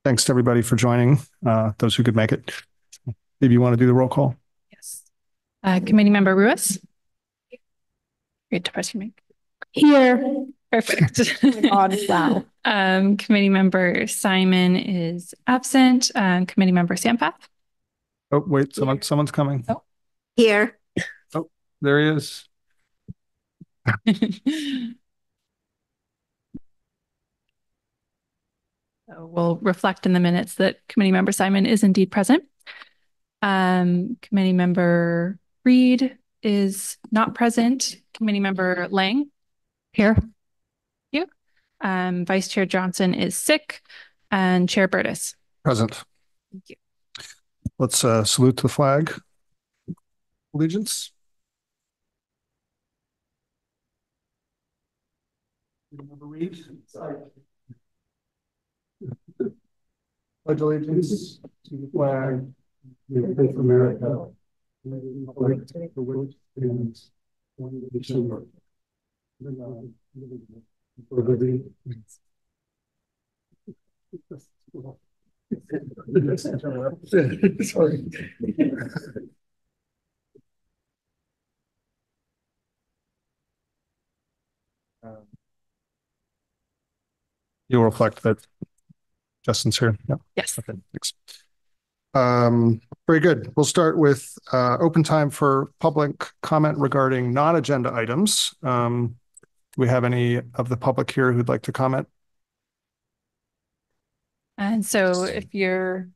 Thanks to everybody for joining, those who could make it. Maybe you want to do the roll call? Yes. Committee Member Ruiz? Great to press your mic. Here. Perfect. Oh wow. Committee Member Simon is absent. Committee Member Sampath? Oh, wait, someone's coming. Oh. Here. Oh, there he is. So we'll reflect in the minutes that Committee Member Simon is indeed present. Committee Member Reed is not present. Committee Member Lang? Here. Thank you. Vice Chair Johnson is sick, and Chair Burtis? Present. Thank you. Let's salute the flag. Allegiance. Member Reed. Pledge allegiance to the flag of the United States of America, and to the republic for which it stands, one nation under God, indivisible, for liberty. Sorry. You'll reflect that Justin's here. Yeah. Yes. Okay, thanks. Very good. We'll start with open time for public comment regarding non-agenda items. Do we have any of the public here who'd like to comment? And so if you're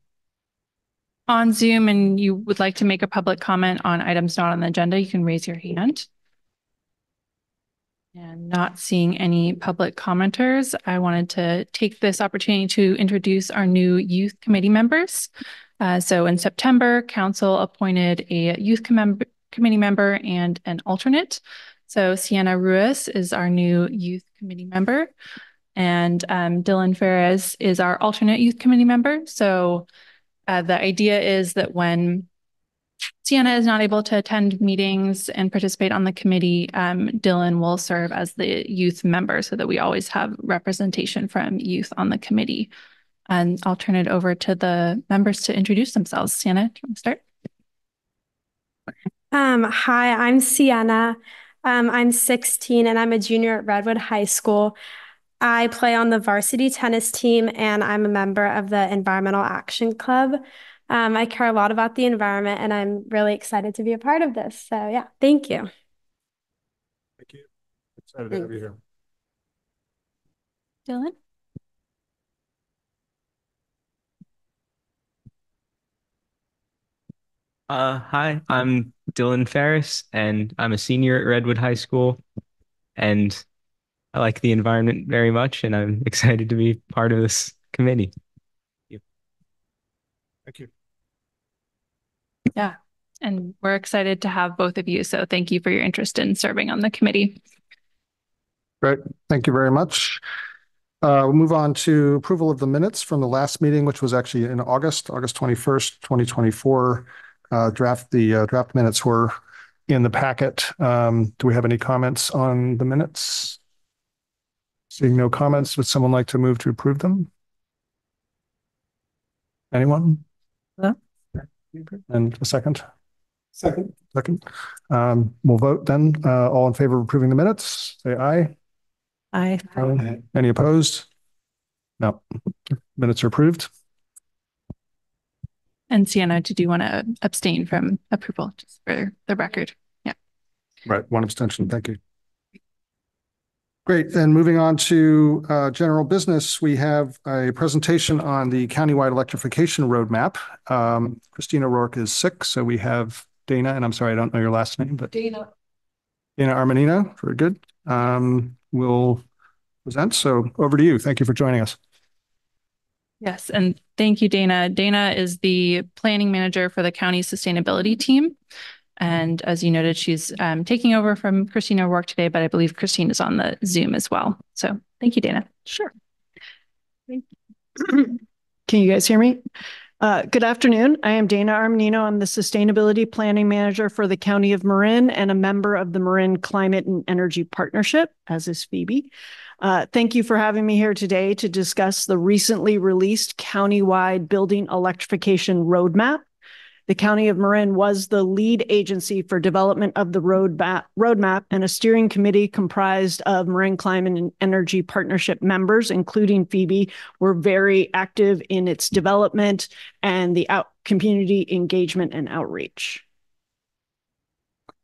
on Zoom and you would like to make a public comment on items not on the agenda, you can raise your hand. And not seeing any public commenters, I wanted to take this opportunity to introduce our new youth committee members. So in September, Council appointed a youth committee member and an alternate. So Sienna Ruiz is our new youth committee member, and Dylan Ferris is our alternate youth committee member. So the idea is that when Sienna is not able to attend meetings and participate on the committee, Dylan will serve as the youth member so that we always have representation from youth on the committee. And I'll turn it over to the members to introduce themselves. Sienna, do you want to start? Hi, I'm Sienna. I'm 16 and I'm a junior at Redwood High School. I play on the varsity tennis team and I'm a member of the Environmental Action Club. I care a lot about the environment and I'm really excited to be a part of this. So yeah, thank you. Thank you. Excited to have you here. Dylan? Hi, I'm Dylan Ferris, and I'm a senior at Redwood High School, and I like the environment very much, and I'm excited to be part of this committee. Thank you. Yeah, and we're excited to have both of you. So thank you for your interest in serving on the committee. Great. Thank you very much. We'll move on to approval of the minutes from the last meeting, which was actually in August 21st, 2024. Draft minutes were in the packet. Do we have any comments on the minutes? Seeing no comments, would someone like to move to approve them? Anyone? Hello? And a second? Second. We'll vote then. All in favor of approving the minutes, say aye. Aye. Any opposed? No. Minutes are approved. And Sienna, did you want to abstain from approval, just for the record? Yeah. Right, one abstention. Thank you. Great. Then moving on to general business, we have a presentation on the countywide electrification roadmap. Christina Rourke is sick, so we have Dana, and I'm sorry, I don't know your last name, but Dana Armanino. Very good. Will present. So over to you. Thank you for joining us. Yes, and thank you, Dana. Dana is the planning manager for the county sustainability team. And as you noted, she's taking over from Christina Rourke today, but I believe Christine is on the Zoom as well. So thank you, Dana. Sure. Thank you. Can you guys hear me? Good afternoon. I am Dana Armanino. I'm the Sustainability Planning Manager for the County of Marin and a member of the Marin Climate and Energy Partnership, as is Phoebe. Thank you for having me here today to discuss the recently released countywide building electrification roadmap. The County of Marin was the lead agency for development of the roadmap, and a steering committee comprised of Marin Climate and Energy Partnership members, including Phoebe, were very active in its development and the community engagement and outreach.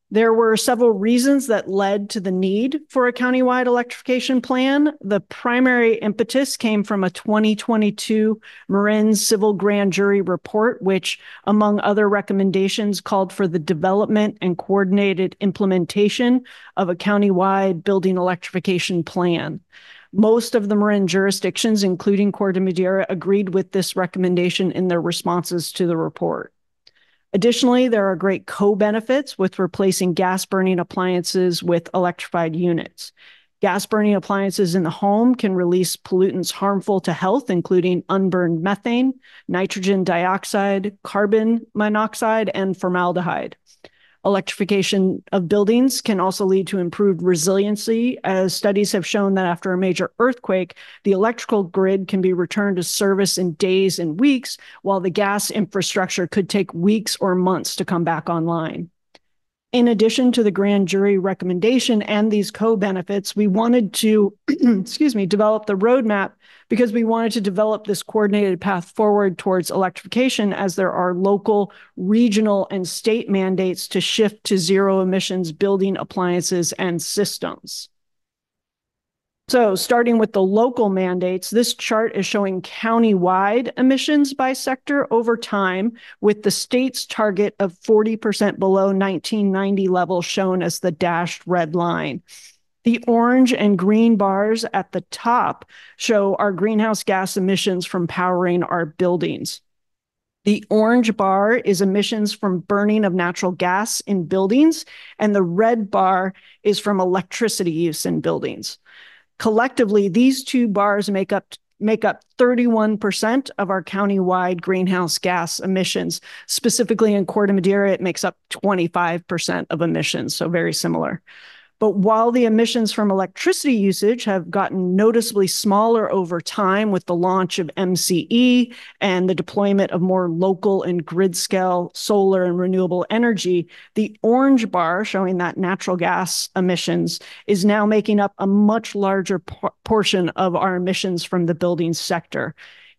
There were several reasons that led to the need for a countywide electrification plan. The primary impetus came from a 2022 Marin Civil Grand Jury report, which, among other recommendations, called for the development and coordinated implementation of a countywide building electrification plan. Most of the Marin jurisdictions, including Corte Madera, agreed with this recommendation in their responses to the report. Additionally, there are great co-benefits with replacing gas-burning appliances with electrified units. Gas-burning appliances in the home can release pollutants harmful to health, including unburned methane, nitrogen dioxide, carbon monoxide, and formaldehyde. Electrification of buildings can also lead to improved resiliency, as studies have shown that after a major earthquake, the electrical grid can be returned to service in days and weeks, while the gas infrastructure could take weeks or months to come back online. In addition to the grand jury recommendation and these co-benefits, we wanted to, develop the roadmap because we wanted to develop this coordinated path forward towards electrification, as there are local, regional, and state mandates to shift to zero emissions building appliances and systems. So starting with the local mandates, this chart is showing countywide emissions by sector over time, with the state's target of 40% below 1990 levels shown as the dashed red line. The orange and green bars at the top show our greenhouse gas emissions from powering our buildings. The orange bar is emissions from burning of natural gas in buildings, and the red bar is from electricity use in buildings. Collectively, these two bars make up 31% of our countywide greenhouse gas emissions. Specifically in Corte Madera, it makes up 25% of emissions, so very similar. But while the emissions from electricity usage have gotten noticeably smaller over time with the launch of MCE and the deployment of more local and grid scale solar and renewable energy, the orange bar showing that natural gas emissions is now making up a much larger portion of our emissions from the building sector.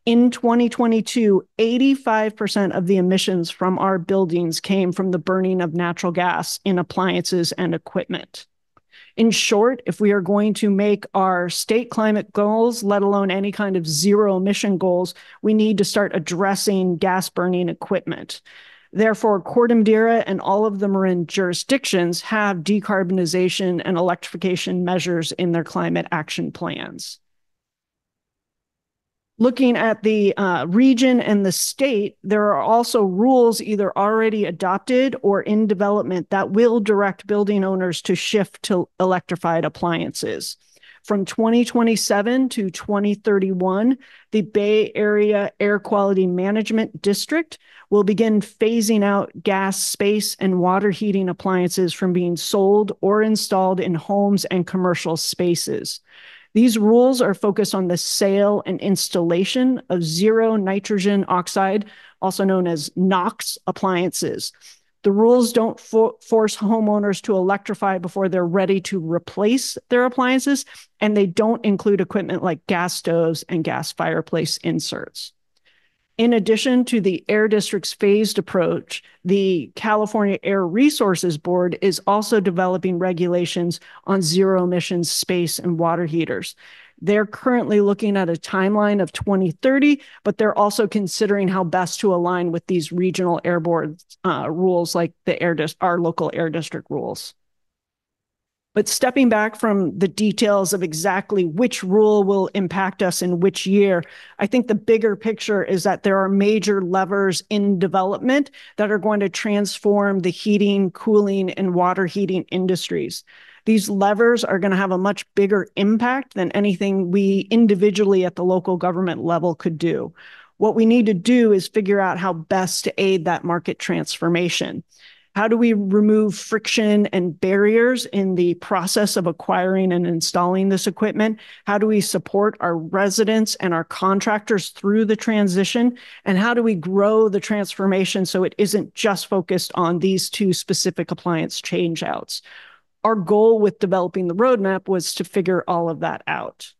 In 2022, 85% of the emissions from our buildings came from the burning of natural gas in appliances and equipment. In short, if we are going to make our state climate goals, let alone any kind of zero emission goals, we need to start addressing gas burning equipment. Therefore, Corte Madera and all of the Marin jurisdictions have decarbonization and electrification measures in their climate action plans. Looking at the region and the state, there are also rules either already adopted or in development that will direct building owners to shift to electrified appliances. From 2027 to 2031, the Bay Area Air Quality Management District will begin phasing out gas, space, and water heating appliances from being sold or installed in homes and commercial spaces. These rules are focused on the sale and installation of zero nitrogen oxide, also known as NOx appliances. The rules don't force homeowners to electrify before they're ready to replace their appliances, and they don't include equipment like gas stoves and gas fireplace inserts. In addition to the Air District's phased approach, the California Air Resources Board is also developing regulations on zero emissions space and water heaters. They're currently looking at a timeline of 2030, but they're also considering how best to align with these regional air board rules like our local air district rules. But stepping back from the details of exactly which rule will impact us in which year, I think the bigger picture is that there are major levers in development that are going to transform the heating, cooling, and water heating industries. These levers are going to have a much bigger impact than anything we individually at the local government level could do. What we need to do is figure out how best to aid that market transformation. How do we remove friction and barriers in the process of acquiring and installing this equipment? How do we support our residents and our contractors through the transition? And how do we grow the transformation so it isn't just focused on these two specific appliance changeouts? Our goal with developing the roadmap was to figure all of that out.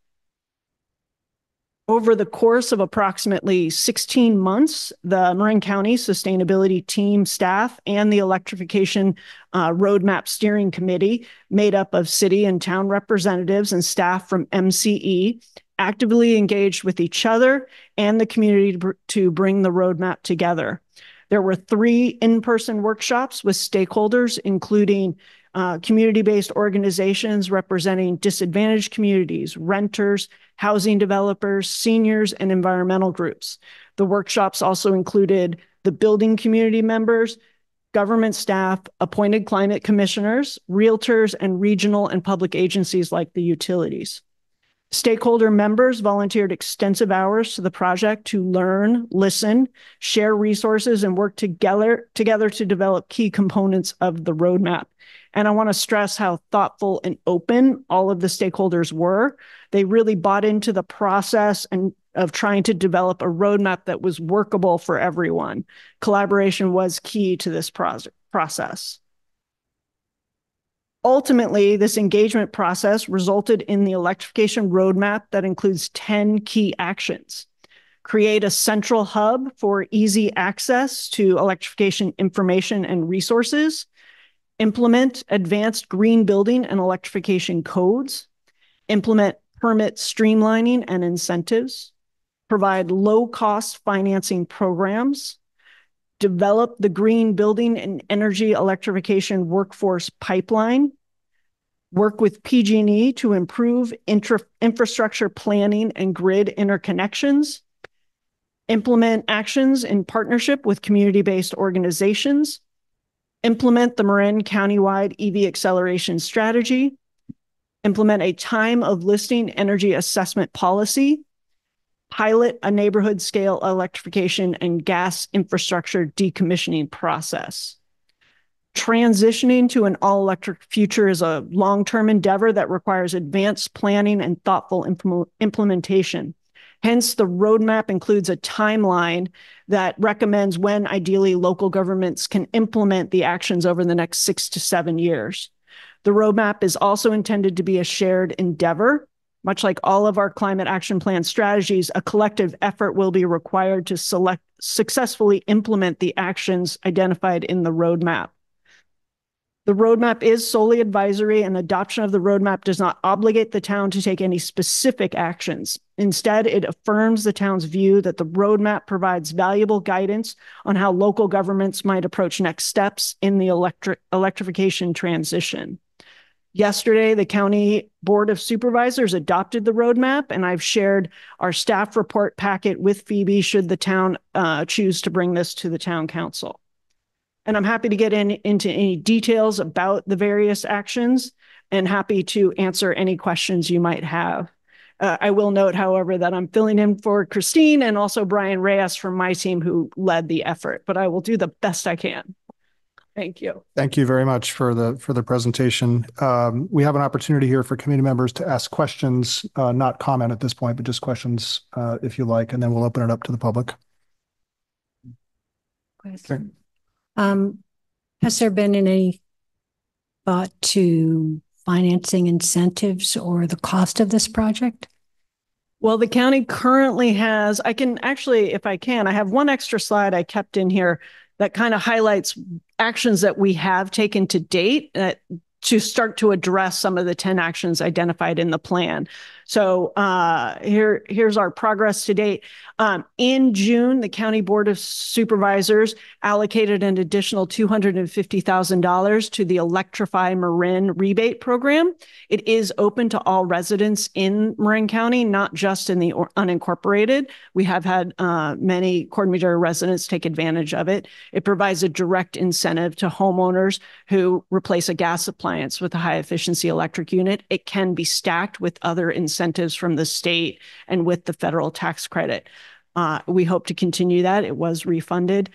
Over the course of approximately 16 months, the Marin County Sustainability Team staff and the Electrification Roadmap Steering Committee, made up of city and town representatives and staff from MCE, actively engaged with each other and the community to bring the roadmap together. There were 3 in-person workshops with stakeholders, including community-based organizations representing disadvantaged communities, renters, housing developers, seniors, and environmental groups. The workshops also included the building community members, government staff, appointed climate commissioners, realtors, and regional and public agencies like the utilities. Stakeholder members volunteered extensive hours to the project to learn, listen, share resources, and work together to develop key components of the roadmap. And I want to stress how thoughtful and open all of the stakeholders were. They really bought into the process and of trying to develop a roadmap that was workable for everyone. Collaboration was key to this process. Ultimately, this engagement process resulted in the electrification roadmap that includes 10 key actions. Create a central hub for easy access to electrification information and resources. Implement advanced green building and electrification codes. Implement permit streamlining and incentives. Provide low-cost financing programs. Develop the green building and energy electrification workforce pipeline. Work with PG&E to improve infrastructure planning and grid interconnections. Implement actions in partnership with community-based organizations. Implement the Marin countywide EV acceleration strategy. Implement a time of listing energy assessment policy. Pilot a neighborhood scale electrification and gas infrastructure decommissioning process. Transitioning to an all-electric future is a long-term endeavor that requires advanced planning and thoughtful implementation. Hence, the roadmap includes a timeline that recommends when ideally local governments can implement the actions over the next 6 to 7 years. The roadmap is also intended to be a shared endeavor. Much like all of our climate action plan strategies, a collective effort will be required to successfully implement the actions identified in the roadmap. The roadmap is solely advisory, and adoption of the roadmap does not obligate the town to take any specific actions. Instead, it affirms the town's view that the roadmap provides valuable guidance on how local governments might approach next steps in the electrification transition. Yesterday, the County Board of Supervisors adopted the roadmap, and I've shared our staff report packet with Phoebe should the town choose to bring this to the town council. And I'm happy to get into any details about the various actions and happy to answer any questions you might have. I will note, however, that I'm filling in for Christine and also Brian Reyes from my team who led the effort, but I will do the best I can. Thank you. Thank you very much for the presentation. We have an opportunity here for committee members to ask questions, not comment at this point, but just questions if you like, and then we'll open it up to the public. Okay. Has there been any thought to financing incentives or the cost of this project? Well, the county currently has, I can actually, if I can, I have one extra slide I kept in here that kind of highlights actions that we have taken to date to start to address some of the 10 actions identified in the plan. So here's our progress to date. In June, the County Board of Supervisors allocated an additional $250,000 to the Electrify Marin rebate program. It is open to all residents in Marin County, not just in the unincorporated. We have had many Corte Madera residents take advantage of it. It provides a direct incentive to homeowners who replace a gas appliance with a high efficiency electric unit. It can be stacked with other incentives from the state and with the federal tax credit. We hope to continue that. It was refunded.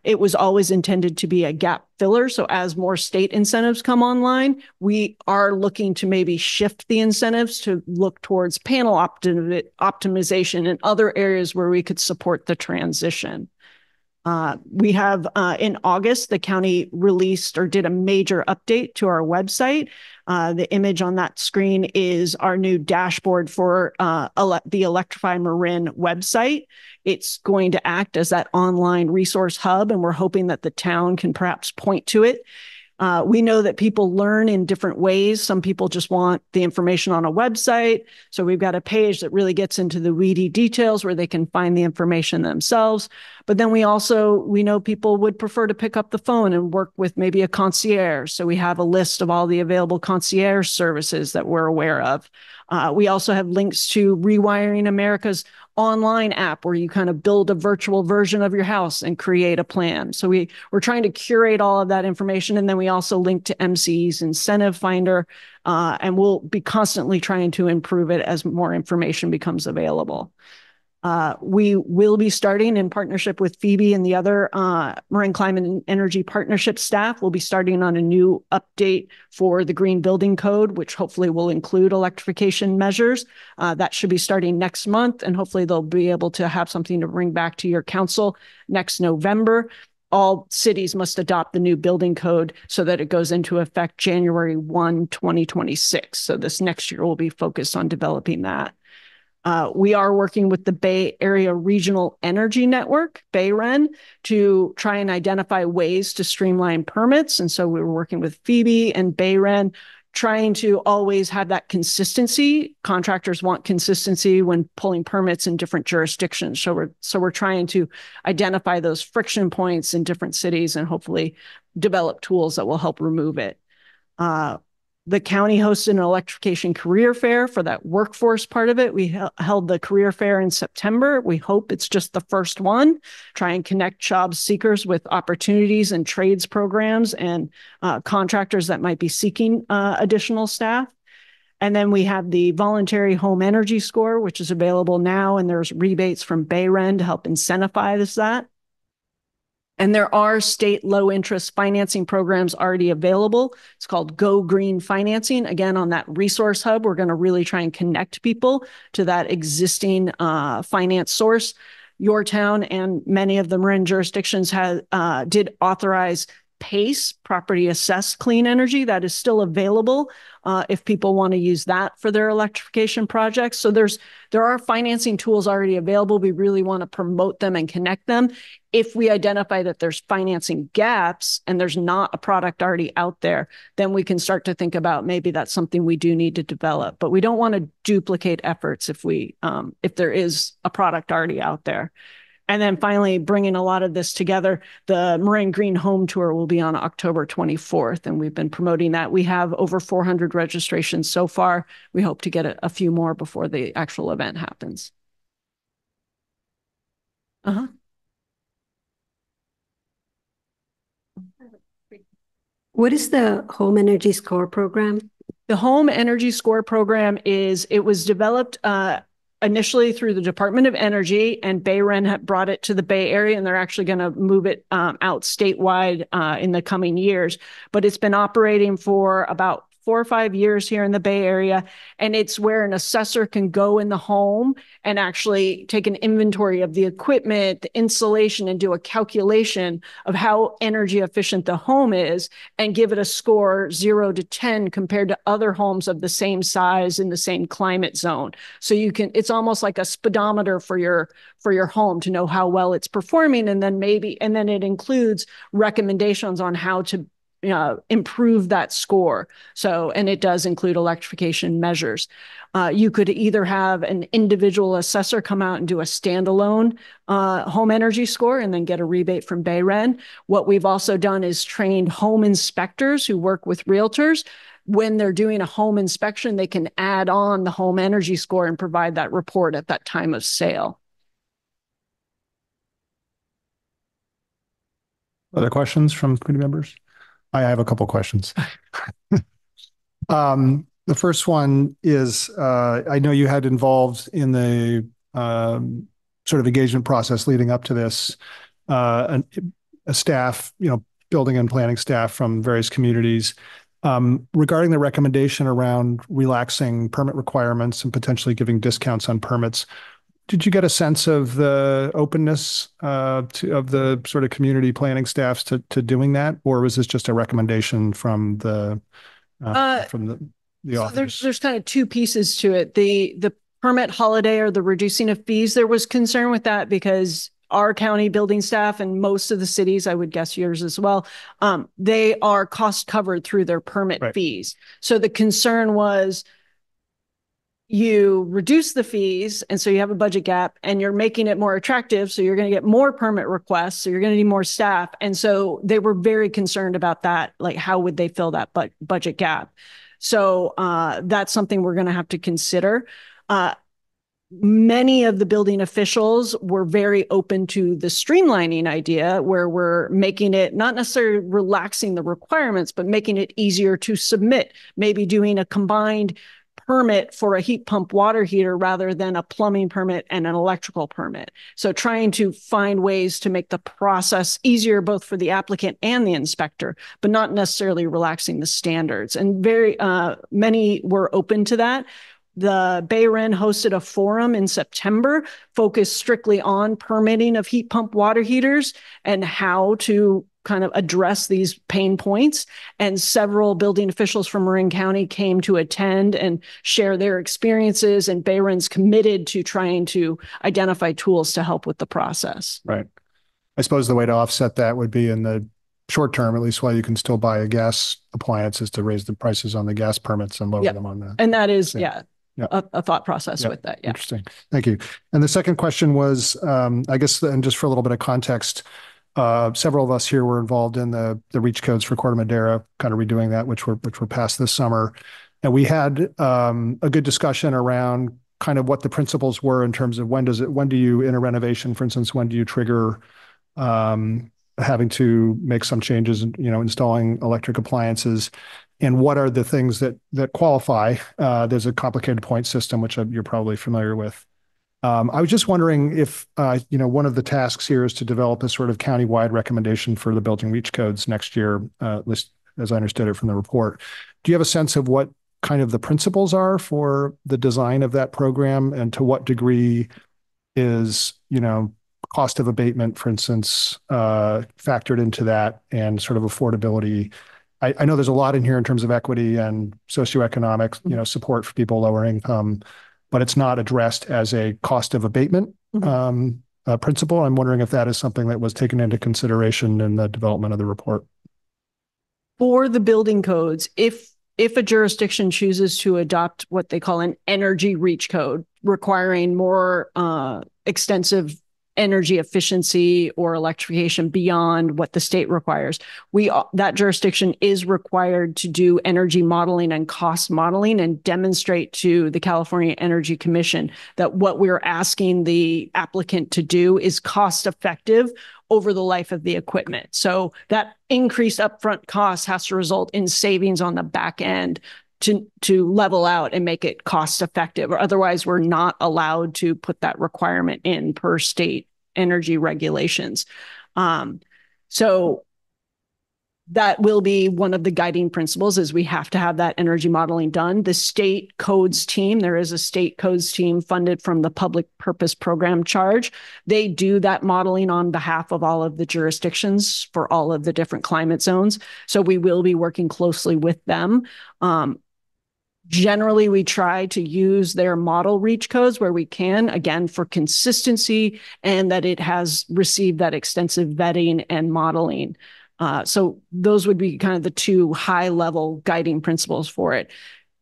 It was always intended to be a gap filler. So as more state incentives come online, we are looking to maybe shift the incentives to look towards panel optimization and other areas where we could support the transition. We have in August, the county released or did a major update to our website. The image on that screen is our new dashboard for the Electrify Marin website. It's going to act as that online resource hub, and we're hoping that the town can perhaps point to it. We know that people learn in different ways. Some people just want the information on a website. So we've got a page that really gets into the weedy details where they can find the information themselves. But then we know people would prefer to pick up the phone and work with maybe a concierge. So we have a list of all the available concierge services that we're aware of. We also have links to Rewiring America's online app where you kind of build a virtual version of your house and create a plan. So we're trying to curate all of that information. And then we also link to MCE's Incentive Finder, and we'll be constantly trying to improve it as more information becomes available. We will be starting in partnership with Phoebe and the other Marin Climate and Energy Partnership staff. We'll be starting on a new update for the Green Building Code, which hopefully will include electrification measures. That should be starting next month, and hopefully they'll be able to have something to bring back to your council next November. All cities must adopt the new building code so that it goes into effect January 1, 2026. So this next year will be focused on developing that. We are working with the Bay Area Regional Energy Network, BayREN, to try and identify ways to streamline permits. And so we were working with Phoebe and BayREN, trying to always have that consistency. Contractors want consistency when pulling permits in different jurisdictions. So we're trying to identify those friction points in different cities and hopefully develop tools that will help remove it. The county hosted an electrification career fair for that workforce part of it. We held the career fair in September. We hope it's just the first one. Try and connect job seekers with opportunities and trades programs and contractors that might be seeking additional staff. And then we have the voluntary home energy score, which is available now, and there's rebates from BayREN to help incentivize that. And there are state low interest financing programs already available. It's called Go Green Financing. Again, on that resource hub, we're going to really try and connect people to that existing finance source. Your town and many of the Marin jurisdictions did authorize PACE, property assessed clean energy. That is still available if people want to use that for their electrification projects. So there are financing tools already available. We really want to promote them and connect them. If we identify that there's financing gaps and there's not a product already out there, then we can start to think about maybe that's something we do need to develop. But we don't want to duplicate efforts if there is a product already out there. And then finally, bringing a lot of this together, the Marin Green Home Tour will be on October 24th, and we've been promoting that. We have over 400 registrations so far. We hope to get a few more before the actual event happens. What is the Home Energy Score program? The Home Energy Score program was developed initially through the Department of Energy, and BayREN had brought it to the Bay Area, and they're actually going to move it out statewide in the coming years. But it's been operating for about 4 or 5 years here in the Bay Area. And it's where an assessor can go in the home and actually take an inventory of the equipment, the insulation, and do a calculation of how energy efficient the home is and give it a score 0 to 10 compared to other homes of the same size in the same climate zone. So it's almost like a speedometer for your home to know how well it's performing. And then it includes recommendations on how to improve that score. And it does include electrification measures. You could either have an individual assessor come out and do a standalone home energy score and then get a rebate from BayREN. What we've also done is trained home inspectors who work with realtors. When they're doing a home inspection, they can add on the home energy score and provide that report at that time of sale. Other questions from committee members? I have a couple questions. The first one is, I know you had involved in the sort of engagement process leading up to this, a staff, building and planning staff from various communities. Regarding the recommendation around relaxing permit requirements and potentially giving discounts on permits, did you get a sense of the openness of the sort of community planning staffs to doing that, or was this just a recommendation from the So authors? there's kind of two pieces to it. The permit holiday or the reducing of fees, there was concern with that because our county building staff and most of the cities, I would guess yours as well, they are cost covered through their permit fees. So the concern was you reduce the fees, and so you have a budget gap, and you're making it more attractive, so you're going to get more permit requests, so you're going to need more staff. And so they were very concerned about that, like how would they fill that budget gap? So that's something we're going to have to consider. Many of the building officials were very open to the streamlining idea, where we're making it not necessarily relaxing the requirements, but making it easier to submit, maybe doing a combined permit for a heat pump water heater rather than a plumbing permit and an electrical permit. So trying to find ways to make the process easier both for the applicant and the inspector, but not necessarily relaxing the standards. And very many were open to that. The Bay Ren hosted a forum in September focused strictly on permitting of heat pump water heaters and how to kind of address these pain points. And several building officials from Marin County came to attend and share their experiences. And Bay Ren's committed to trying to identify tools to help with the process. Right. I suppose the way to offset that would be in the short term, at least while you can still buy a gas appliance, is to raise the prices on the gas permits and lower them on the. And that is, a thought process with that. Yeah. Interesting. Thank you. And the second question was, I guess, and just for a little bit of context, several of us here were involved in the reach codes for Corte Madera, kind of redoing that, which were passed this summer. And we had a good discussion around kind of what the principles were in terms of when do you, in a renovation, for instance, when do you trigger having to make some changes, installing electric appliances, and what are the things that qualify? There's a complicated point system, which you're probably familiar with. I was just wondering if, one of the tasks here is to develop a sort of county-wide recommendation for the building reach codes next year, at least as I understood it from the report. Do you have a sense of what kind of the principles are for the design of that program, and to what degree is, cost of abatement, for instance, factored into that, and sort of affordability? I know there's a lot in here in terms of equity and socioeconomic, support for people lower income, but it's not addressed as a cost of abatement principle. I'm wondering if that is something that was taken into consideration in the development of the report. For the building codes, if a jurisdiction chooses to adopt what they call an energy reach code, requiring more extensive energy efficiency or electrification beyond what the state requires, that jurisdiction is required to do energy modeling and cost modeling and demonstrate to the California Energy Commission that what we're asking the applicant to do is cost effective over the life of the equipment. So that increased upfront cost has to result in savings on the back end to level out and make it cost effective, or otherwise we're not allowed to put that requirement in per state energy regulations. So that will be one of the guiding principles, is we have to have that energy modeling done. The state codes team, there is a state codes team funded from the public purpose program charge. They do that modeling on behalf of all of the jurisdictions for all of the different climate zones. So we will be working closely with them. Generally, we try to use their model reach codes where we can, again, for consistency and that it has received that extensive vetting and modeling. So those would be kind of the two high-level guiding principles for it.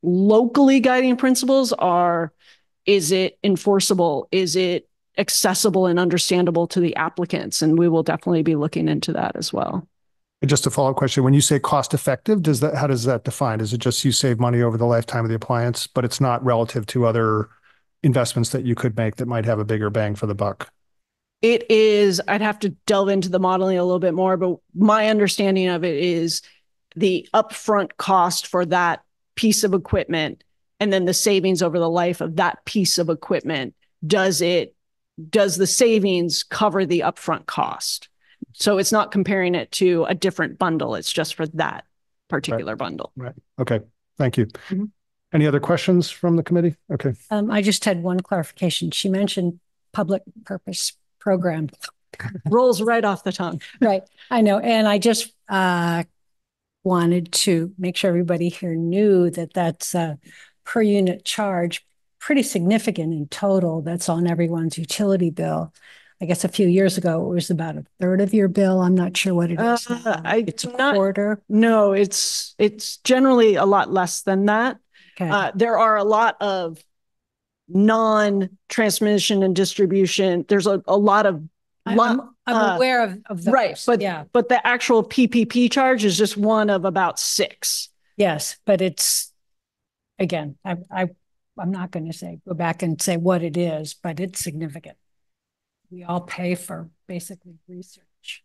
Locally guiding principles are, is it enforceable? Is it accessible and understandable to the applicants? And we will definitely be looking into that as well. Just a follow-up question. When you say cost effective, how does that define? Is it just you save money over the lifetime of the appliance, but it's not relative to other investments that you could make that might have a bigger bang for the buck? It is, I'd have to delve into the modeling a little bit more, but my understanding of it is the upfront cost for that piece of equipment and then the savings over the life of that piece of equipment. Does it does the savings cover the upfront cost? So it's not comparing it to a different bundle. It's just for that particular bundle. Right. Okay. Thank you. Mhm. Any other questions from the committee? Okay. I just had one clarification. She mentioned public purpose program. Rolls right off the tongue. Right. I know. And I just wanted to make sure everybody here knew that that's a per unit charge, pretty significant in total. That's on everyone's utility bill. I guess a few years ago, it was about a third of your bill. I'm not sure what it is now. It's a quarter. No, it's generally a lot less than that. Okay. There are a lot of non-transmission and distribution. There's a lot of I'm aware of those. Right, but yeah, but the actual PPP charge is just one of about 6. yes, but it's again, I'm not going to go back and say what it is, but it's significant. We all pay for basically research,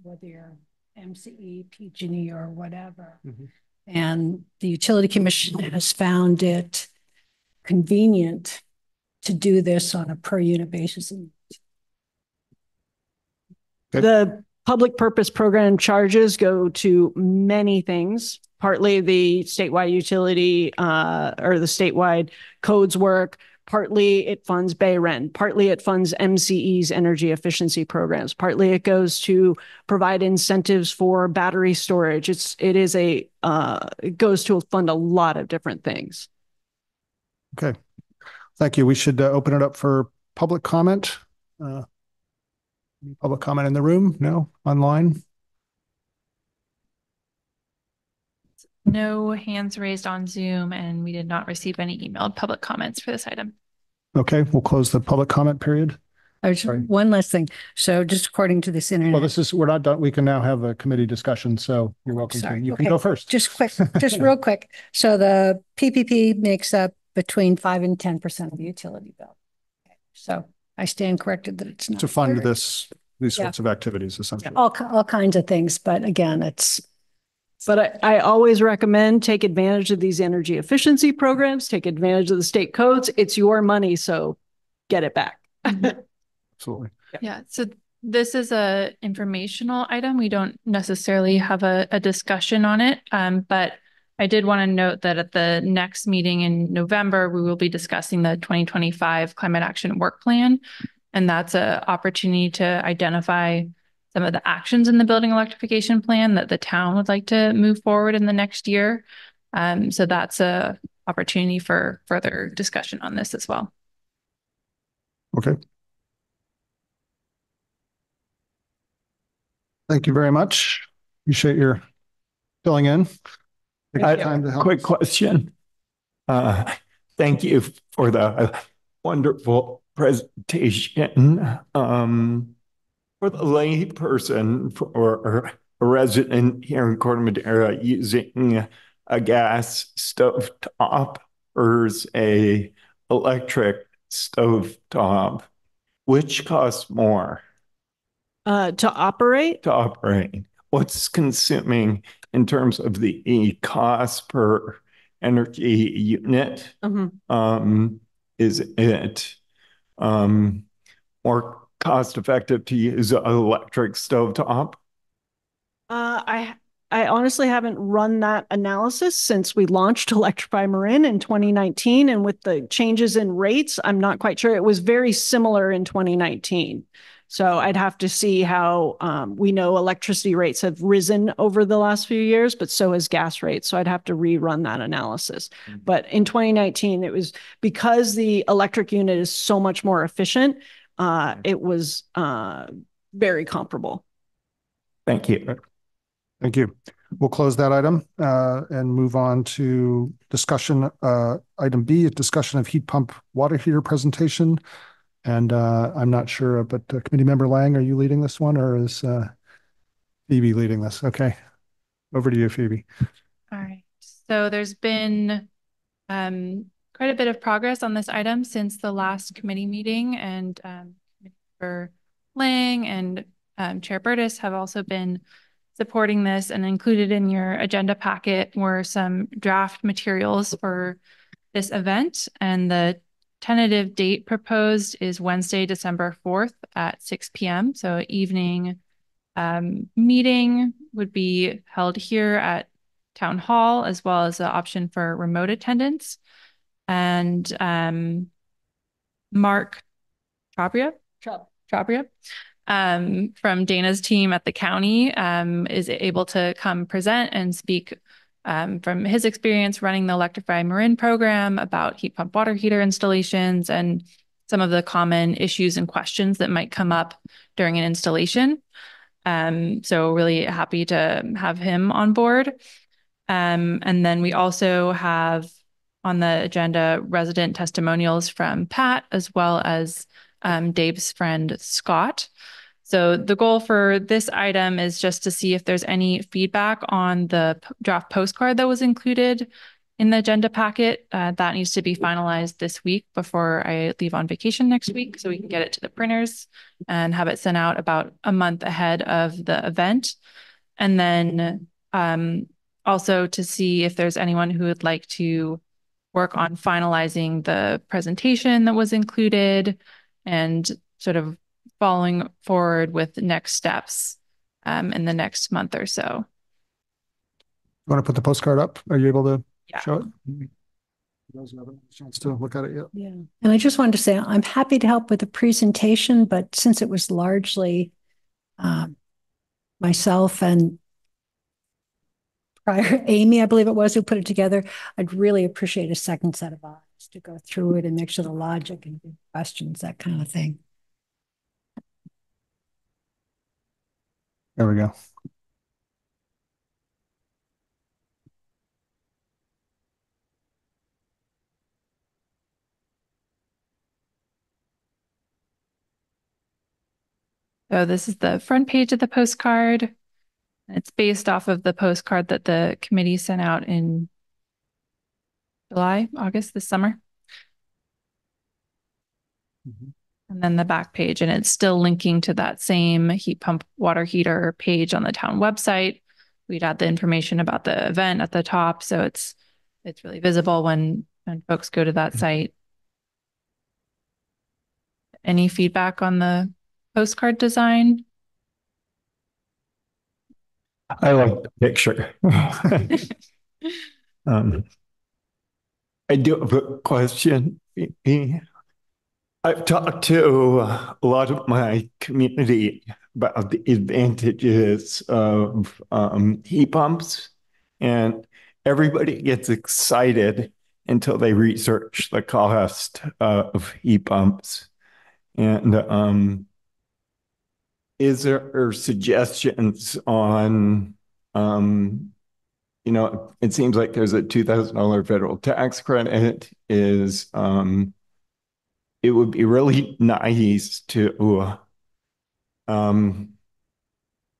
whether you're MCE, PG&E, or whatever. Mm-hmm. And the Utility Commission has found it convenient to do this on a per unit basis. The public purpose program charges go to many things, partly the statewide utility or the statewide codes work, partly it funds Bayren, partly it funds MCE's energy efficiency programs, partly it goes to provide incentives for battery storage. It goes to fund a lot of different things. Okay. Thank you. We should open it up for public comment. Any public comment in the room? No? Online? No hands raised on Zoom, and we did not receive any emailed public comments for this item. Okay, we'll close the public comment period. One last thing. So just according to this internet. Well, we're not done. We can now have a committee discussion. So you're welcome to. You can go first. Just real quick. So the PPP makes up between 5 and 10% of the utility bill. Okay. So I stand corrected that it's not. To fund these sorts of activities, essentially. All kinds of things. But again, But I always recommend take advantage of these energy efficiency programs, take advantage of the state codes. It's your money, so get it back. Absolutely. Yeah. So this is a informational item. We don't necessarily have a discussion on it, but I did want to note that at the next meeting in November, we will be discussing the 2025 Climate Action Work Plan, and that's an opportunity to identify some of the actions in the building electrification plan that the town would like to move forward in the next year. So that's a opportunity for further discussion on this as well. Okay. Thank you very much. Appreciate your filling in. Quick question. Thank you for the wonderful presentation. For the lay person or a resident here in Corte Madera using a gas stove top versus a electric stove top, which costs more? To operate? To operate. What's consuming in terms of the cost per energy unit? Mm-hmm. Is it more cost effective to use an electric stovetop? I honestly haven't run that analysis since we launched Electrify Marin in 2019, and with the changes in rates, I'm not quite sure. It was very similar in 2019. So I'd have to see how we know electricity rates have risen over the last few years, but so has gas rates. So I'd have to rerun that analysis. Mm-hmm. But in 2019, it was because the electric unit is so much more efficient. It was very comparable. Thank you. Thank you. We'll close that item and move on to discussion. Item B, a discussion of heat pump water heater presentation. And I'm not sure, but Committee Member Lang, are you leading this one or is Phoebe leading this? Okay. Over to you, Phoebe. All right. So there's been quite a bit of progress on this item since the last committee meeting, and Member Lang and Chair Burtis have also been supporting this, and included in your agenda packet were some draft materials for this event, and the tentative date proposed is Wednesday, December 4th at 6 p.m. So evening meeting would be held here at Town Hall, as well as the option for remote attendance. And Mark Chabria from Dana's team at the county is able to come present and speak from his experience running the Electrify Marin program about heat pump water heater installations and some of the common issues and questions that might come up during an installation. So really happy to have him on board. And then we also have on the agenda resident testimonials from Pat, as well as Dave's friend Scott. So the goal for this item is just to see if there's any feedback on the draft postcard that was included in the agenda packet. That needs to be finalized this week before I leave on vacation next week, so we can get it to the printers and have it sent out about a month ahead of the event. And then also to see if there's anyone who would like to work on finalizing the presentation that was included and sort of following forward with next steps in the next month or so. You want to put the postcard up? Are you able to show it? Those who haven't had a chance to look at it yet. Yeah. And I just wanted to say, I'm happy to help with the presentation, but since it was largely myself and prior Amy, I believe it was, who put it together, I'd really appreciate a second set of eyes to go through it and make sure the logic and questions, that kind of thing. There we go. So this is the front page of the postcard. It's based off of the postcard that the committee sent out in July, August, this summer. Mm-hmm. And then the back page, and it's still linking to that same heat pump water heater page on the town website. We'd add the information about the event at the top, so it's really visible when folks go to that site. Any feedback on the postcard design? I like the picture. I do have a question. I've talked to a lot of my community about the advantages of heat pumps, and everybody gets excited until they research the cost of heat pumps. And is there suggestions on, it seems like there's a $2,000 federal tax credit. It would be really nice to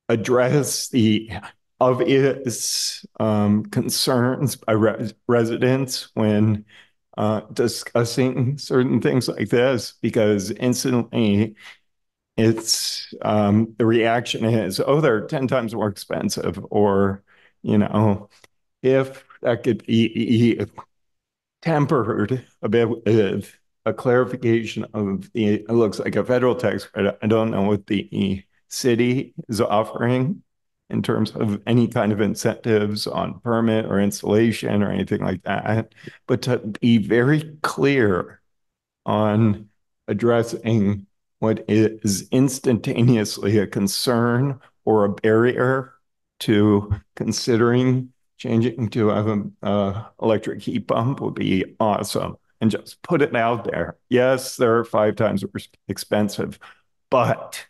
address the obvious concerns by residents when discussing certain things like this, because instantly it's the reaction is, oh, they're 10 times more expensive, or, if that could be tempered a bit with a clarification of it looks like a federal tax credit. I don't know what the city is offering in terms of any kind of incentives on permit or installation or anything like that, but to be very clear on addressing what is instantaneously a concern or a barrier to considering changing to an electric heat pump would be awesome. And just put it out there. Yes, they're 5 times more expensive, but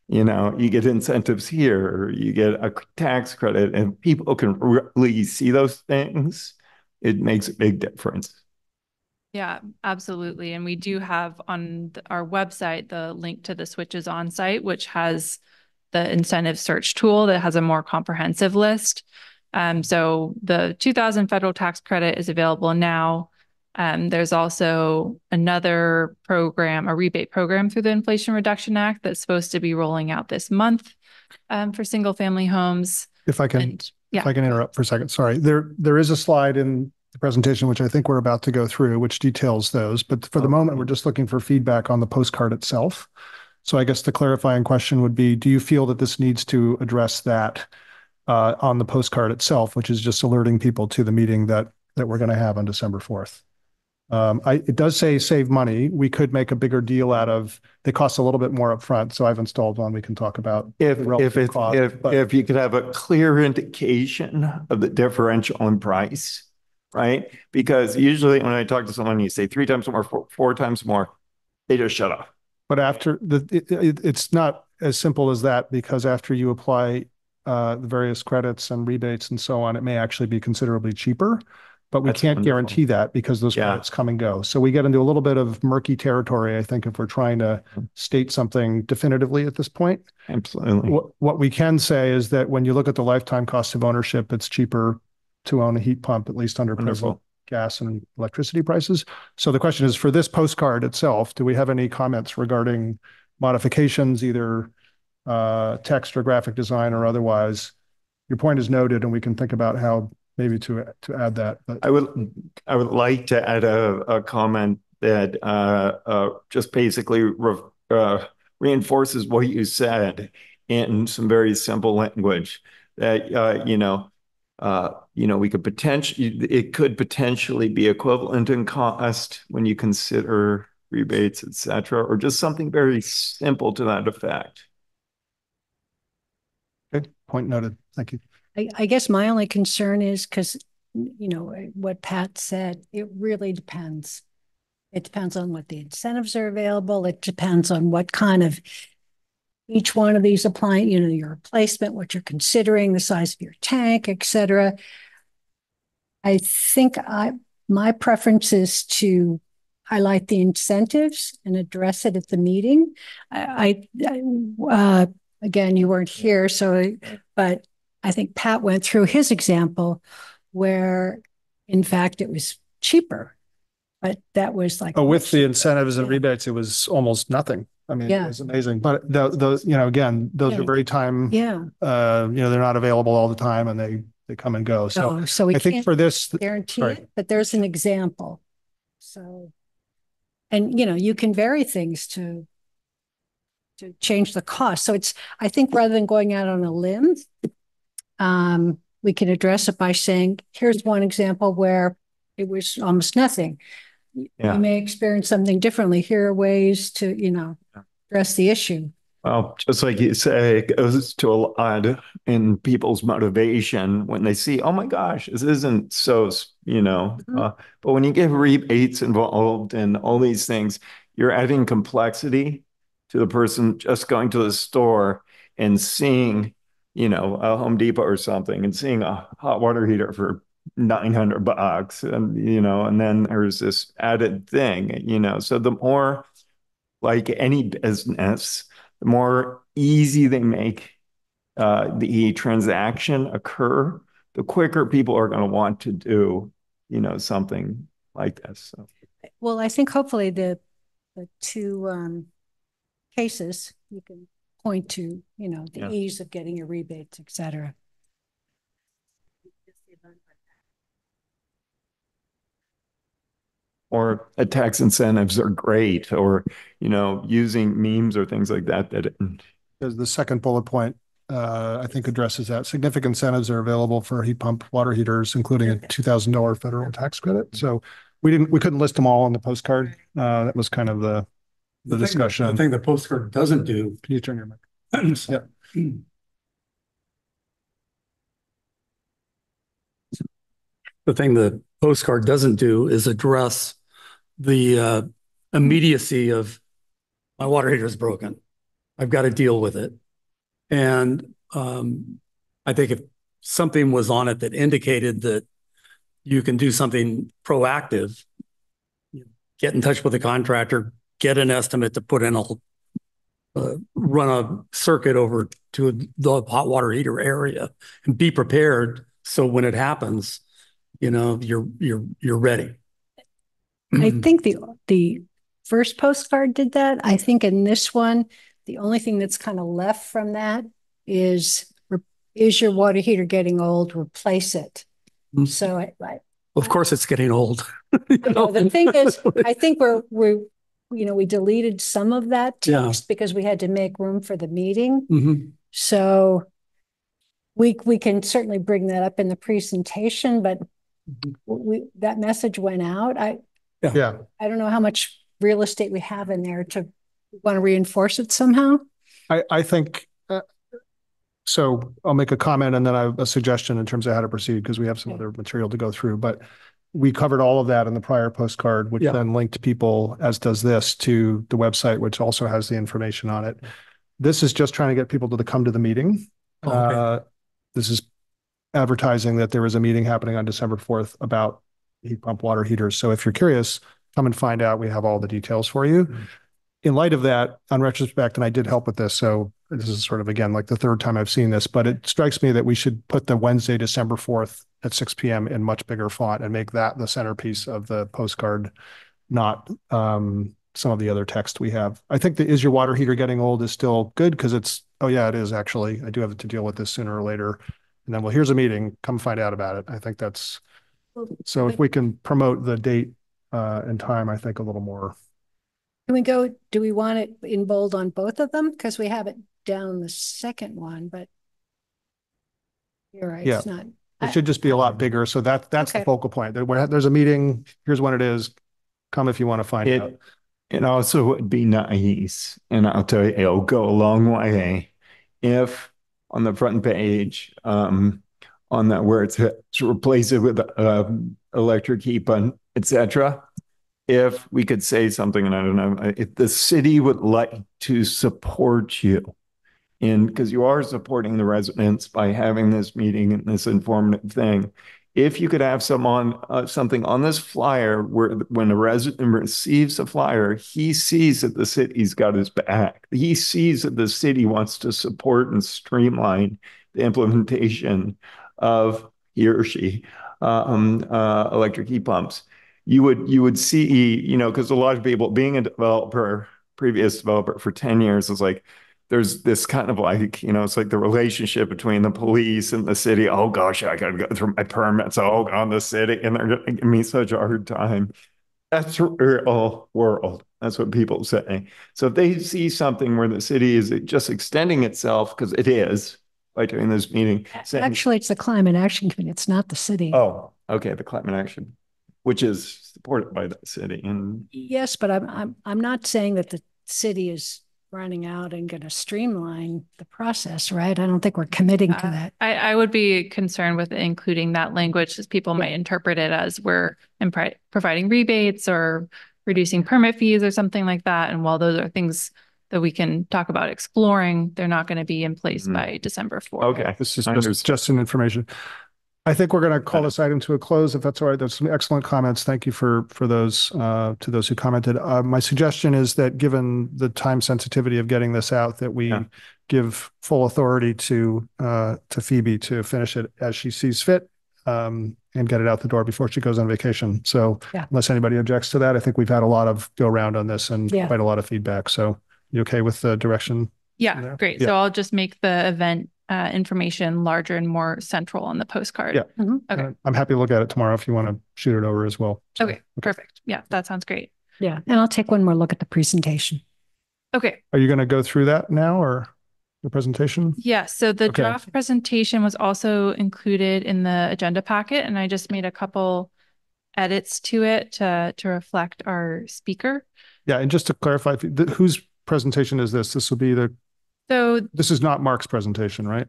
you get incentives here, you get a tax credit, and people can really see those things. It makes a big difference. Yeah, absolutely. And we do have on our website the link to the switches on site, which has the incentive search tool that has a more comprehensive list. So the 2000 federal tax credit is available now. There's also another program, a rebate program through the Inflation Reduction Act that's supposed to be rolling out this month for single family homes. If I can interrupt for a second. Sorry. There is a slide in the presentation, which I think we're about to go through, which details those. But for the moment, we're just looking for feedback on the postcard itself. So I guess the clarifying question would be, do you feel that this needs to address that on the postcard itself, which is just alerting people to the meeting that we're going to have on December 4th? It does say save money. We could make a bigger deal out of, they cost a little bit more upfront. So I've installed one we can talk about. If you could have a clear indication of the differential in price, right? Because usually when I talk to someone, you say 3 times more, 4 times more, they just shut off. But after it's not as simple as that, because after you apply the various credits and rebates and so on, it may actually be considerably cheaper. But we can't guarantee that because those credits come and go. So we get into a little bit of murky territory, I think, if we're trying to state something definitively at this point. Absolutely. What we can say is that when you look at the lifetime cost of ownership, it's cheaper to own a heat pump, at least under present gas and electricity prices. So the question is, for this postcard itself, do we have any comments regarding modifications, either text or graphic design or otherwise? Your point is noted, and we can think about how maybe to add that. But I would like to add a comment that just basically reinforces what you said in some very simple language. That we could it could potentially be equivalent in cost when you consider rebates, etc., or just something very simple to that effect. Okay, point noted. Thank you. I guess my only concern is because, what Pat said, it really depends. It depends on what the incentives are available. It depends on what kind of each one of these applying, your replacement, what you're considering, the size of your tank, et cetera. I think my preference is to highlight the incentives and address it at the meeting. Again, you weren't here, but I think Pat went through his example where, in fact, it was cheaper, but that was like with the incentives and rebates, it was almost nothing. I mean, it was amazing. But those, again, those are very time. they're not available all the time, and they come and go. So we I think for this, guarantee it, but there's an example. So, and you can vary things to change the cost. So I think rather than going out on a limb, we can address it by saying, here's one example where it was almost nothing. You may experience something differently. Here are ways to, address the issue. Well, just like you say, it goes to a lot in people's motivation when they see, oh my gosh, this isn't so, but when you get rebates involved and all these things, you're adding complexity to the person just going to the store and seeing, a Home Depot or something and seeing a hot water heater for $900 and then there's this added thing, so the more, like any business, the more easy they make the transaction occur, the quicker people are going to want to do, something like this. So. Well, I think hopefully the two cases you can point to, the ease of getting your rebates, et cetera. Or tax incentives are great, or, using memes or things like that. As the second bullet point, I think addresses that. Significant incentives are available for heat pump water heaters, including a $2,000 federal tax credit. So we couldn't list them all on the postcard. That was kind of the discussion. The thing the postcard doesn't do. Can you turn your mic? Yeah. The thing the postcard doesn't do is address the immediacy of my water heater is broken. I've got to deal with it. And I think if something was on it that indicated that you can do something proactive, get in touch with the contractor, get an estimate to put in run a circuit over to the hot water heater area and be prepared. So when it happens, you're ready. I think the first postcard did that. I think in this one, the only thing that's kind of left from that is your water heater getting old? Replace it. So Of course, it's getting old. No, the thing is, I think we deleted some of that text because we had to make room for the meeting. Mm-hmm. So we can certainly bring that up in the presentation, but that message went out. I don't know how much real estate we have in there to want to reinforce it somehow. I think so. I'll make a comment and then I have a suggestion in terms of how to proceed because we have some other material to go through. But we covered all of that in the prior postcard, which then linked people, as does this, to the website, which also has the information on it. This is just trying to get people to come to the meeting. This is advertising that there is a meeting happening on December 4th about heat pump water heaters. So if you're curious, come and find out. We have all the details for you. In light of that, on retrospect, and I did help with this, so this is sort of, again, like the third time I've seen this, but it strikes me that we should put the Wednesday, December 4th at 6 p.m. in much bigger font and make that the centerpiece of the postcard, not some of the other text we have. I think the "Is your water heater getting old" is still good because it's, oh yeah, it is actually. I do have to deal with this sooner or later. And then, well, here's a meeting, come find out about it. I think that's, so if we can promote the date and time, I think a little more. Do we want it in bold on both of them? Because we have it down the second one, but you're right, it's not. It should just be a lot bigger. So that's the focal point. There's a meeting, here's when it is, come if you want to find out. It also would be nice, and I'll tell you, it'll go a long way if on the front page, on that where it's to replace it with electric heat pump, etc. If we could say something, and I don't know, if the city would like to support you in, because you are supporting the residents by having this meeting and this informative thing. If you could have something on this flyer where when a resident receives a flyer, he sees that the city's got his back. He sees that the city wants to support and streamline the implementation of he or she electric heat pumps. You would see, because a lot of people, being a developer, previous developer for 10 years, is like, there's this kind of like, it's like the relationship between the police and the city. Oh gosh, I got to go through my permits. Oh, on the city, and they're going to give me such a hard time. That's a real world. That's what people say. So if they see something where the city is just extending itself, because it is, by doing this meeting. Actually, it's the Climate Action Committee. It's not the city. Oh, okay, the Climate Action, which is supported by the city. And yes, but I'm not saying that the city is running out and going to streamline the process, right? I don't think we're committing to that. I would be concerned with including that language as people might interpret it as we're providing rebates or reducing permit fees or something like that. And while those are things that we can talk about exploring, they're not going to be in place by December 4th. Okay. This is just an information. I think we're going to call this item to a close, if that's all right. There's some excellent comments. Thank you for those, to those who commented. My suggestion is that given the time sensitivity of getting this out, that we give full authority to Phoebe to finish it as she sees fit, and get it out the door before she goes on vacation. So unless anybody objects to that, I think we've had a lot of go around on this and quite a lot of feedback. So you okay with the direction? Yeah, great. So I'll just make the event information larger and more central on the postcard. Yeah. Okay. I'm happy to look at it tomorrow if you want to shoot it over as well. So, okay, perfect. Yeah, that sounds great. Yeah, and I'll take one more look at the presentation. Okay. Are you going to go through that now or the presentation? Yeah, so the draft presentation was also included in the agenda packet, and I just made a couple edits to it to reflect our speaker. Yeah, and just to clarify, whose presentation is this? This will be this is not Mark's presentation, right?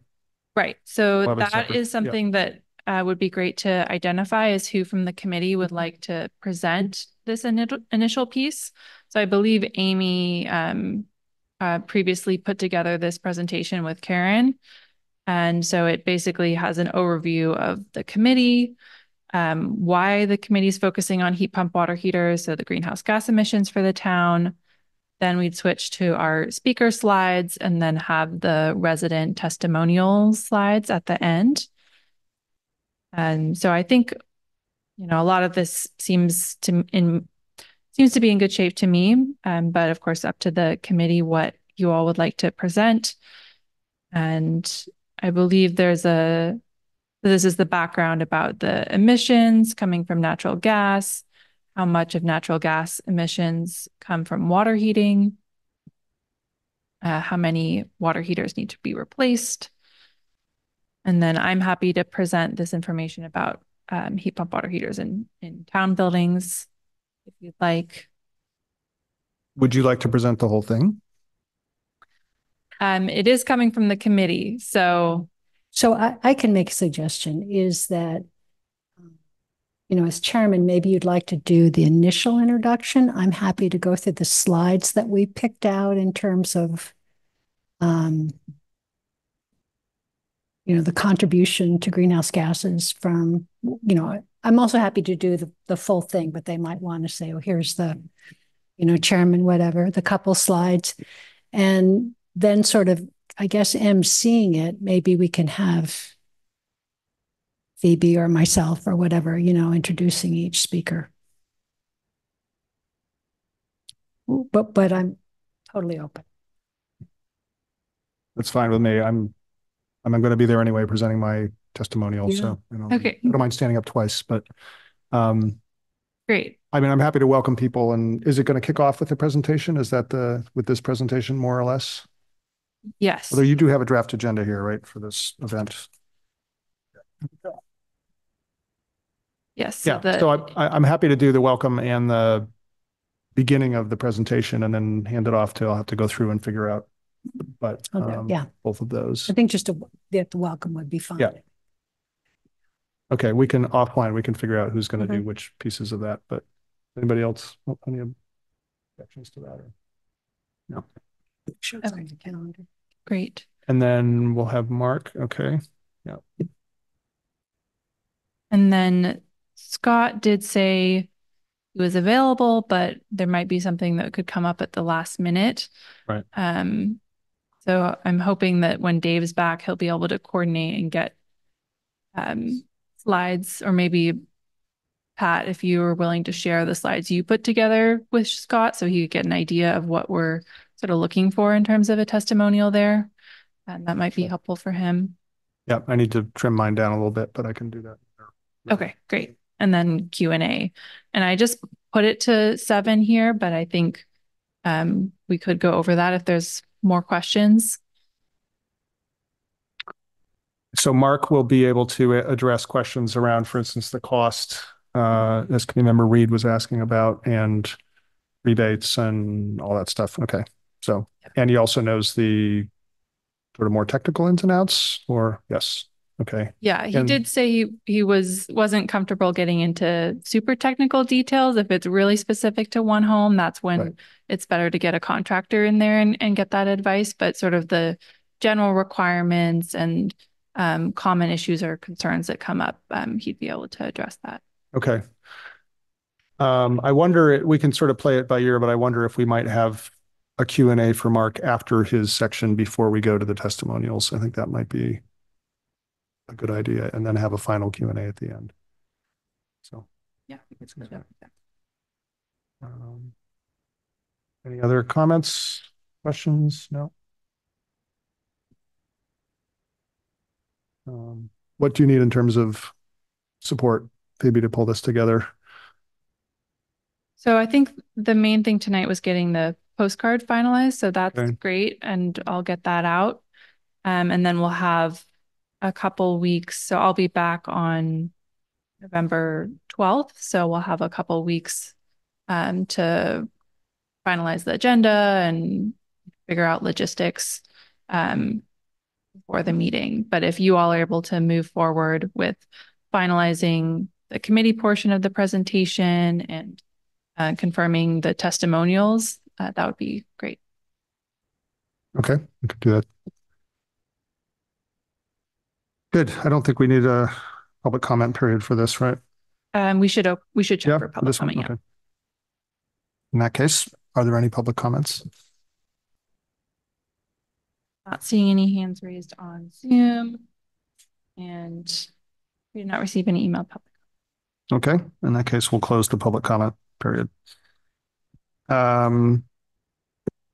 Right. So that is something that would be great to identify as who from the committee would like to present this initial piece. So I believe Amy previously put together this presentation with Karen. And so it basically has an overview of the committee, why the committee is focusing on heat pump water heaters, so the greenhouse gas emissions for the town. Then we'd switch to our speaker slides and then have the resident testimonial slides at the end. And so I think, a lot of this seems to be in good shape to me, but of course up to the committee what you all would like to present. And I believe there's a This is the background about the emissions coming from natural gas, how much of natural gas emissions come from water heating, how many water heaters need to be replaced. And then I'm happy to present this information about heat pump water heaters in town buildings, if you'd like. Would you like to present the whole thing? It is coming from the committee, so. So I can make a suggestion is that, as chairman, maybe you'd like to do the initial introduction. I'm happy to go through the slides that we picked out in terms of, the contribution to greenhouse gases from, I'm also happy to do the full thing, but they might want to say, oh, here's the, chairman, whatever, the couple slides. And then sort of, I guess, emceeing it, maybe we can have Phoebe or myself or whatever, introducing each speaker. But I'm totally open. That's fine with me. I'm going to be there anyway, presenting my testimonial. Yeah. So Okay. I don't mind standing up twice, but great. I mean, I'm happy to welcome people. And is it going to kick off with the presentation? Is that with this presentation more or less? Yes. Although you do have a draft agenda here, right, for this event? Yes. Yeah. So I'm happy to do the welcome and the beginning of the presentation, and then hand it off I'll have to go through and figure out. But yeah, both of those. I think just the welcome would be fine. Yeah. Okay, we can offline. We can figure out who's going to do which pieces of that. But anybody else? Any objections to that? Or? No. Shows on the calendar. Great. And then we'll have Mark. Okay. Yeah. And then Scott did say he was available, but there might be something that could come up at the last minute. Right. So I'm hoping that when Dave's back, he'll be able to coordinate and get slides, or maybe Pat, if you were willing to share the slides you put together with Scott, so he could get an idea of what we're sort of looking for in terms of a testimonial there. And that might be helpful for him. Yeah, I need to trim mine down a little bit, but I can do that. Okay, great. And then Q&A. And I just put it to 7 here, but I think we could go over that if there's more questions. So Mark will be able to address questions around, for instance, the cost, as committee member Reed was asking about, and rebates and all that stuff. Okay. So, and he also knows the sort of more technical ins and outs, or yes. Okay. Yeah, he did say he wasn't comfortable getting into super technical details. If it's really specific to one home, that's when it's better to get a contractor in there and get that advice. But sort of the general requirements and common issues or concerns that come up, he'd be able to address that. Okay. I wonder, we can sort of play it by ear, but I wonder if we might have a Q&A for Mark after his section before we go to the testimonials. I think that might be a good idea, and then have a final Q&A at the end. So yeah, any other comments, questions? No. What do you need in terms of support, Phoebe, to pull this together? So I think the main thing tonight was getting the postcard finalized. So that's great. And I'll get that out. And then we'll have a couple weeks. So I'll be back on November 12th. So we'll have a couple weeks to finalize the agenda and figure out logistics for the meeting. But if you all are able to move forward with finalizing the committee portion of the presentation and confirming the testimonials, that would be great. Okay, we could do that. Good. I don't think we need a public comment period for this, right? We should check for public comment. Okay. In that case, are there any public comments? Not seeing any hands raised on Zoom, and we did not receive any email public. Okay. In that case, we'll close the public comment period.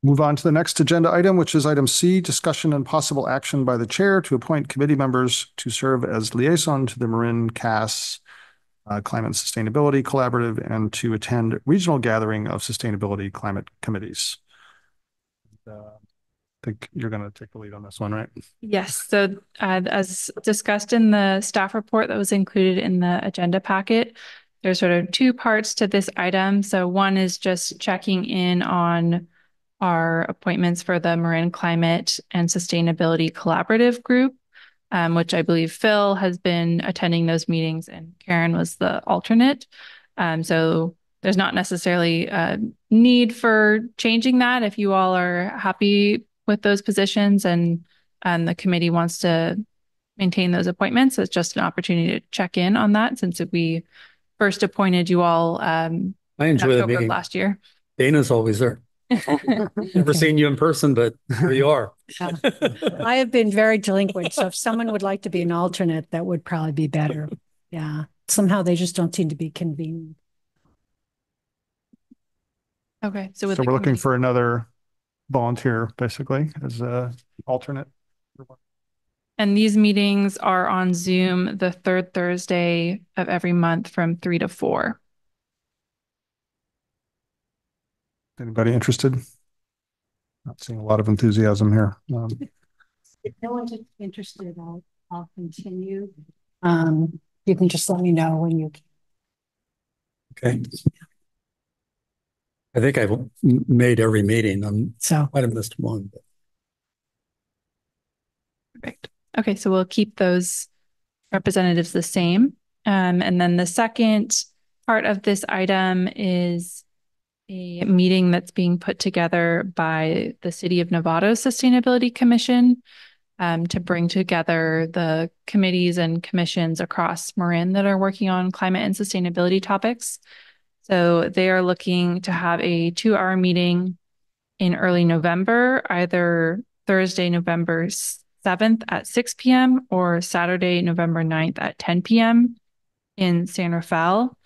Move on to the next agenda item, which is item C, discussion and possible action by the chair to appoint committee members to serve as liaison to the Marin CAS Climate and Sustainability Collaborative and to attend regional gathering of sustainability climate committees. I think you're going to take the lead on this one, right? Yes. So as discussed in the staff report that was included in the agenda packet, there's sort of two parts to this item. So one is just checking in on our appointments for the Marin Climate and Sustainability Collaborative Group, which I believe Phil has been attending those meetings and Karen was the alternate. So there's not necessarily a need for changing that if you all are happy with those positions and the committee wants to maintain those appointments. It's just an opportunity to check in on that since we first appointed you all I in enjoy the October of meeting. last year. Dana's always there. Never seen you in person, but here you are. I have been very delinquent, so if someone would like to be an alternate, that would probably be better. Yeah, somehow they just don't seem to be convenient. Okay, so we're looking for another volunteer, basically, as a alternate. And these meetings are on Zoom the third Thursday of every month from 3 to 4. Anybody interested? Not seeing a lot of enthusiasm here. If no one's interested, I'll continue. You can just let me know when you can. Okay. I think I've made every meeting. I might have missed one. Perfect. Okay, so we'll keep those representatives the same. And then the second part of this item is a meeting that's being put together by the City of Novato Sustainability Commission to bring together the committees and commissions across Marin that are working on climate and sustainability topics. So they are looking to have a 2-hour meeting in early November, either Thursday, November 7th at 6 p.m. or Saturday, November 9th at 10 p.m. in San Rafael.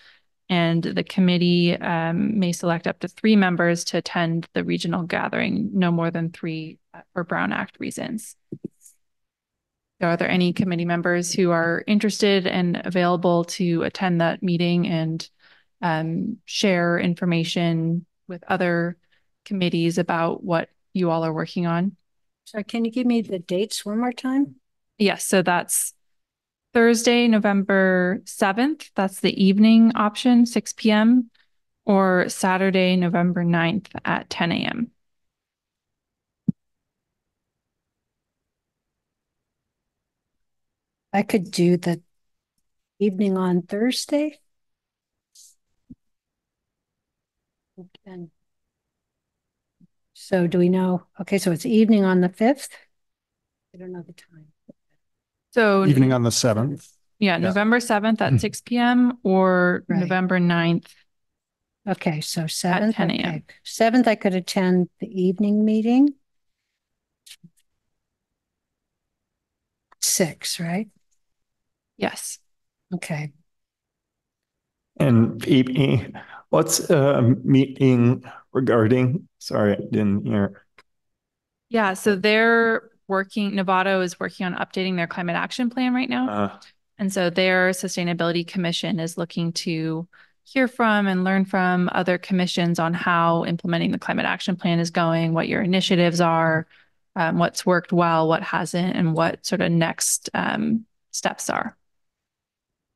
And the committee may select up to 3 members to attend the regional gathering, no more than 3 for Brown Act reasons. So are there any committee members who are interested and available to attend that meeting and share information with other committees about what you all are working on? So can you give me the dates one more time? Yes, so that's Thursday, November 7th. That's the evening option, 6 p.m. or Saturday, November 9th at 10 a.m. I could do the evening on Thursday. And so do we know? Okay, so it's evening on the 5th. I don't know the time. So evening on the 7th. Yeah, November 7th at 6 p.m. or November 9th. Okay, so 7th at 10 a.m. Okay. 7th, I could attend the evening meeting. 6, right? Yes. Okay. And Phoebe, what's a meeting regarding? Sorry, I didn't hear. Yeah, so they're working, Novato is working on updating their climate action plan right now. And so their sustainability commission is looking to hear from and learn from other commissions on how implementing the climate action plan is going, what your initiatives are, what's worked well, what hasn't, and what sort of next steps are.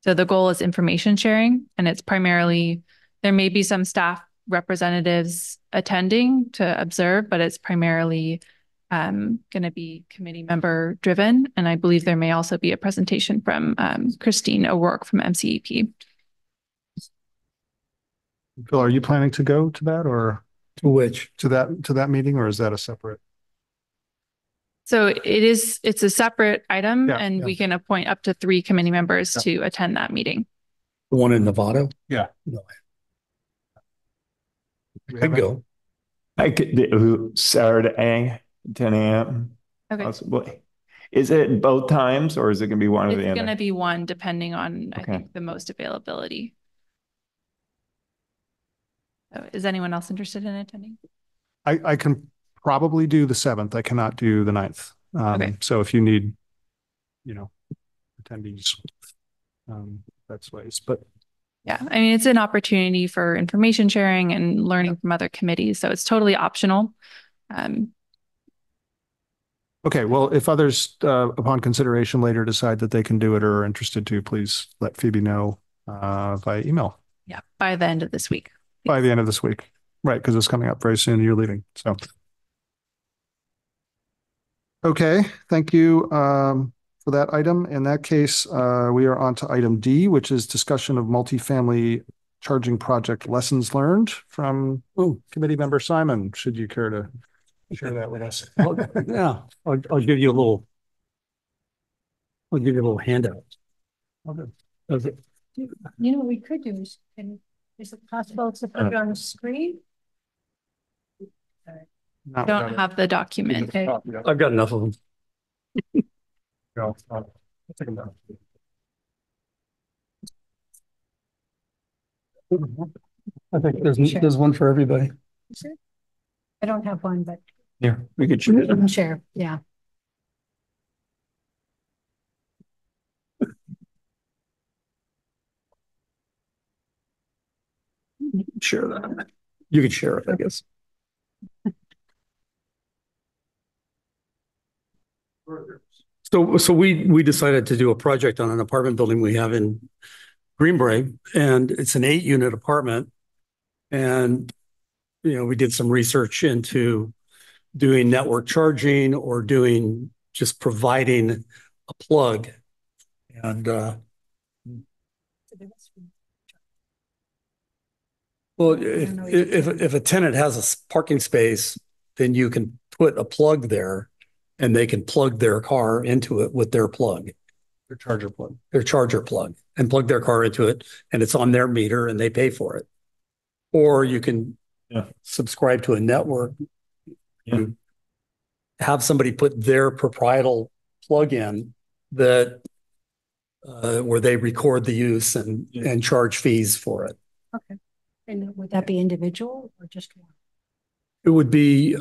So the goal is information sharing, and it's primarily, there may be some staff representatives attending to observe, but it's primarily going to be committee member driven. And I believe there may also be a presentation from Christine O'Rourke from MCEP. Phil, are you planning to go to that or to which? To that meeting, or is that a separate? So it's a separate item, and we can appoint up to 3 committee members to attend that meeting. The one in Novato? Yeah. No. I'd go. I could do Saturday, 10 a.m. Okay. Possibly. Is it both times or is it going to be one or the other? It's going to be one depending on, I think, the most availability. So is anyone else interested in attending? I can probably do the 7th. I cannot do the 9th. Okay. So if you need, attendees, that's ways. But yeah, I mean, it's an opportunity for information sharing and learning from other committees. So it's totally optional. Okay, well, if others, upon consideration later, decide that they can do it or are interested to, please let Phoebe know via email. Yeah, by the end of this week. By the end of this week. Right, because it's coming up very soon. You're leaving. So, okay, thank you for that item. In that case, we are on to item D, which is discussion of multifamily charging project lessons learned from committee member Simon. Should you care to share that with us? Yeah, I'll give you a little. I'll give you a little handout. Okay. You know what we could do is it possible to put it on the screen? Don't have the document. Okay. I've got enough of them. Go. I'll take them down. I think there's one for everybody. I don't have one, but Yeah, we could share. we can share. Yeah. Share that. You could share it, I guess. So we decided to do a project on an apartment building we have in Greenbrae, and it's an 8-unit apartment. And we did some research into doing network charging or doing just providing a plug. And well, if a tenant has a parking space, then you can put a plug there and they can plug their car into it with their plug. Their charger plug, and plug their car into it, and it's on their meter and they pay for it. Or you can subscribe to a network, have somebody put their proprietary plug in that where they record the use and charge fees for it. Okay. And would that be individual or just one? It would be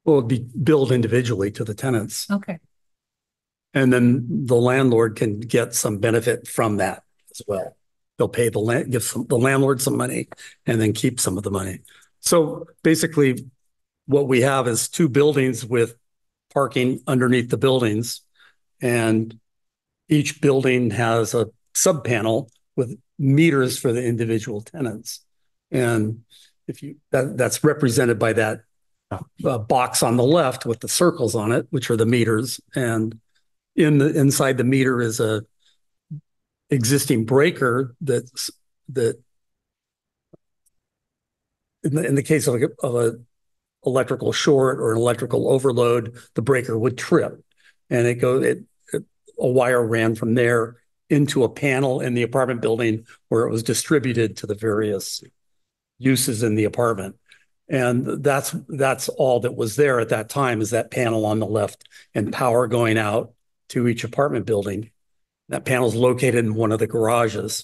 it'd be billed individually to the tenants. Okay. And then the landlord can get some benefit from that as well. They'll pay the landlord some money and then keep some of the money. So basically what we have is 2 buildings with parking underneath the buildings, and each building has a sub panel with meters for the individual tenants. And that's represented by that box on the left with the circles on it, which are the meters. And inside the meter is a existing breaker that in the case of a electrical short or an electrical overload, the breaker would trip, and a wire ran from there into a panel in the apartment building where it was distributed to the various uses in the apartment. And that's all that was there at that time, is that panel on the left and power going out to each apartment building. That panel is located in one of the garages.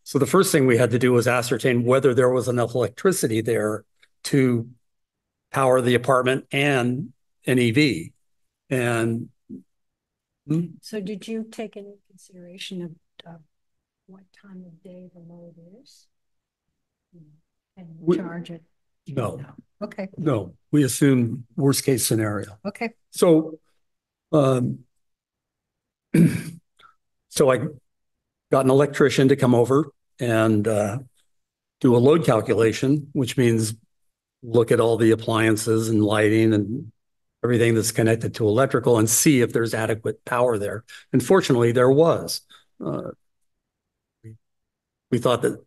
So the first thing we had to do was ascertain whether there was enough electricity there to power the apartment and an EV. And so did you take into consideration of what time of day the load is and charge it? No. Okay. No, we assume worst case scenario. Okay. So, so I got an electrician to come over and do a load calculation, which means look at all the appliances and lighting and everything that's connected to electrical and see if there's adequate power there. And fortunately, there was. We thought that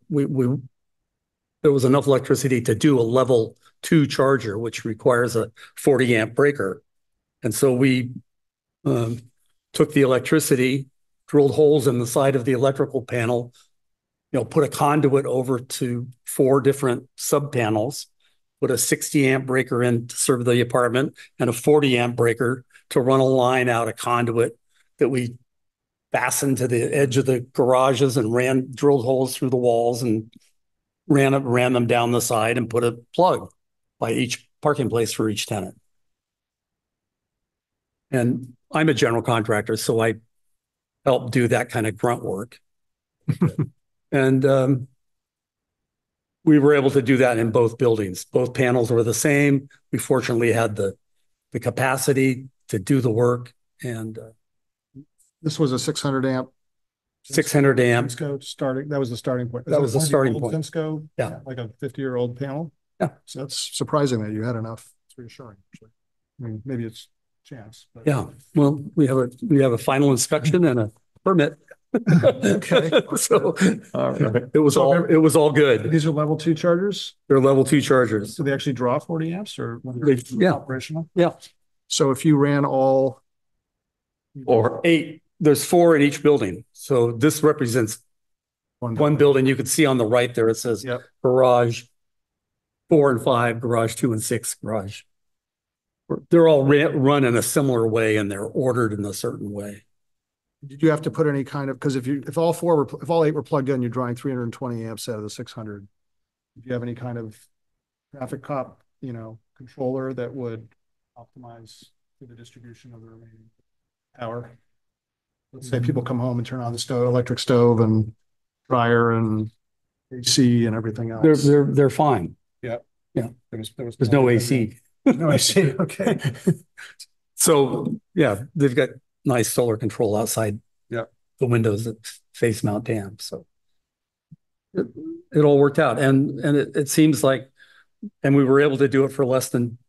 there was enough electricity to do a level 2 charger, which requires a 40 amp breaker. And so we took the electricity, drilled holes in the side of the electrical panel, put a conduit over to 4 different sub panels, put a 60 amp breaker in to serve the apartment and a 40 amp breaker to run a line out, a conduit that we fastened to the edge of the garages and drilled holes through the walls and ran them down the side and put a plug by each parking place for each tenant. And I'm a general contractor, so I help do that kind of grunt work. And we were able to do that in both buildings. Both panels were the same. We fortunately had the capacity to do the work, and This was a 600 amp 600 amp. Simsco starting. That was the starting point. That was the starting point. Simsco, Yeah. like a 50-year-old panel. Yeah. So that's surprising that you had enough. It's reassuring, actually. I mean, maybe it's chance. But... Yeah. Well, we have a final inspection and a permit. Okay. So it was all good. These are level 2 chargers? They're level 2 chargers. Do they actually draw 40 amps or yeah. operational? Yeah. So if you ran all or 8, there's 4 in each building. So this represents one building. You can see on the right there, it says garage 4 and 5, garage 2 and 6, garage. They're all run in a similar way and they're ordered in a certain way. Did you have to put any kind of, because if all 8 were plugged in, you're drawing 320 amps out of the 600. If you have any kind of traffic cop, controller that would optimize the distribution of the remaining power. Let's say people come home and turn on the electric stove and dryer and AC and everything else. They're fine. Yeah. Yeah. There's no AC. No AC. Okay. So yeah, they've got nice solar control outside the windows that face Mount Dam. So it all worked out. And it seems like, and we were able to do it for less than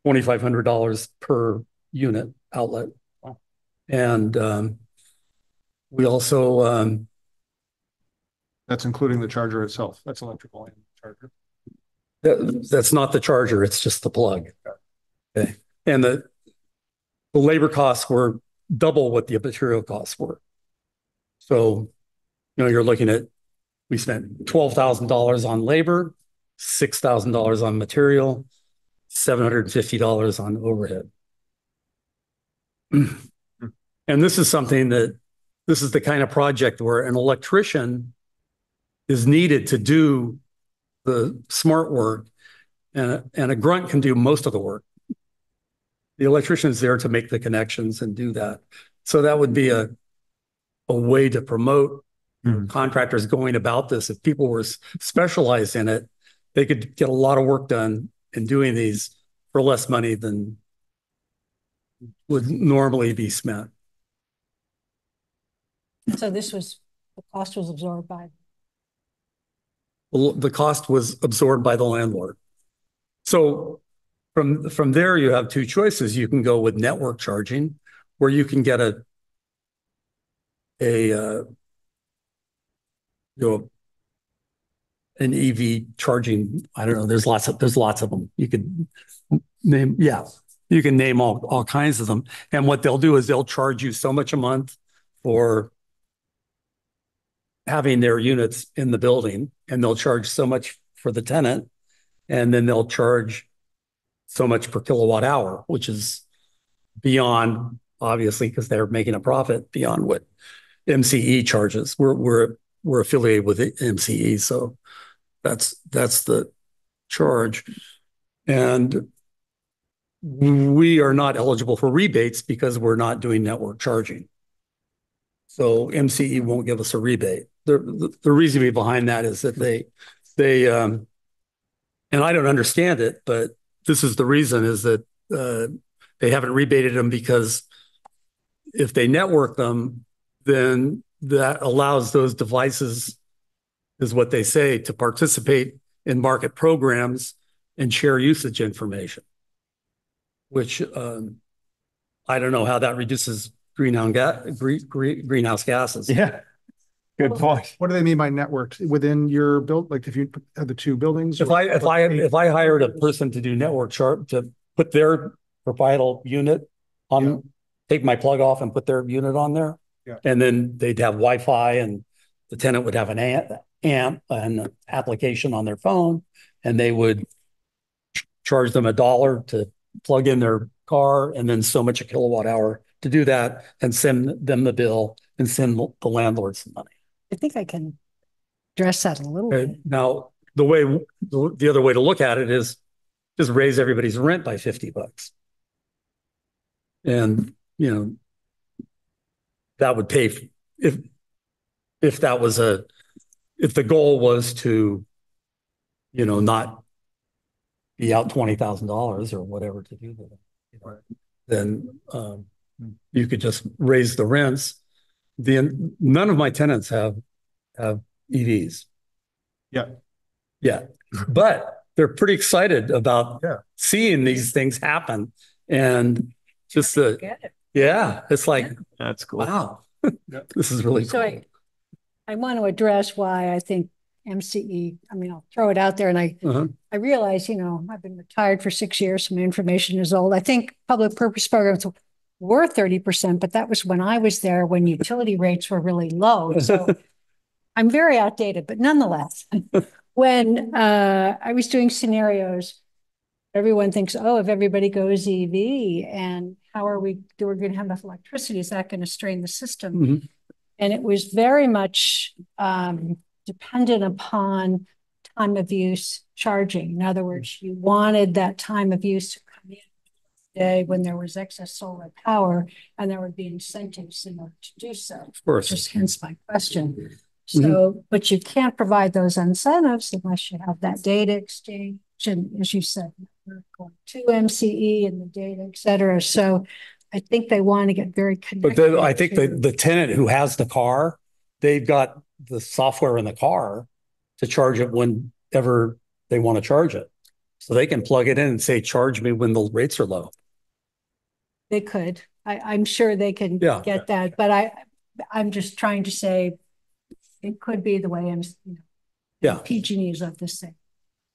$2,500 per unit outlet. Wow. And we also that's including the charger itself. That's electrical and charger. That's not the charger, it's just the plug. Okay. And the labor costs were double what the material costs were. So, you're looking at, we spent $12,000 on labor, $6,000 on material, $750 on overhead. And this is the kind of project where an electrician is needed to do the smart work, and a grunt can do most of the work. The electrician is there to make the connections and do that. So that would be a way to promote contractors going about this. If people were specialized in it, they could get a lot of work done in doing these for less money than would normally be spent. So the cost was absorbed by? Well, the cost was absorbed by the landlord. So from there, you have 2 choices. You can go with network charging, where you can get an EV charging. I don't know. There's lots of them. You could name, you can name all kinds of them. And what they'll do is they'll charge you so much a month for having their units in the building, and they'll charge so much for the tenant, and then they'll charge so much per kilowatt hour, which is beyond, obviously, because they're making a profit, beyond what MCE charges. We're affiliated with MCE, so that's the charge. And we are not eligible for rebates because we're not doing network charging. So MCE won't give us a rebate. The reasoning behind that is that they and I don't understand it, but this is the reason, is that they haven't rebated them, because if they network them, then that allows those devices, is what they say, to participate in market programs and share usage information, which I don't know how that reduces greenhouse gases. Yeah. Good point. What do they mean by networked within your build? Like if you have the 2 buildings? If I hired a person to do network chart, to put their proprietary unit on, take my plug off and put their unit on there, and then they'd have Wi-Fi, and the tenant would have an amp and an application on their phone, and they would charge them $1 to plug in their car, and then so much a kilowatt hour to do that, and send them the bill and send the landlord some money. I think I can address that a little bit. Now, the other way to look at it is, just raise everybody's rent by $50. And, that would pay if that was if the goal was to, not be out $20,000 or whatever to do that, then you could just raise the rents. None of my tenants have EVs. Yeah, but they're pretty excited about seeing these things happen, and just it's like That's cool. wow, this is really So cool. I want to address why I think MCE, I mean, I'll throw it out there, and I realize, I've been retired for 6 years, so my information is old. I think public purpose programs were 30%, but that was when I was there, when utility rates were really low. So I'm very outdated, but nonetheless, when I was doing scenarios, everyone thinks, oh, if everybody goes EV, and how are we're going to have enough electricity? Is that going to strain the system? And it was very much dependent upon time of use charging. In other words, you wanted that time of use to come in day when there was excess solar power, and there would be incentives in order to do so. Of course. Just hence my question. So, but you can't provide those incentives unless you have that data exchange, and as you said, we're going to MCE and the data, et cetera. So I think they want to get very connected. But then I think the tenant who has the car, they've got the software in the car to charge it whenever they want to charge it. So they can plug it in and say, charge me when the rates are low. They could. I'm sure they can get that. But I'm just trying to say it could be the way PG&Es of the same.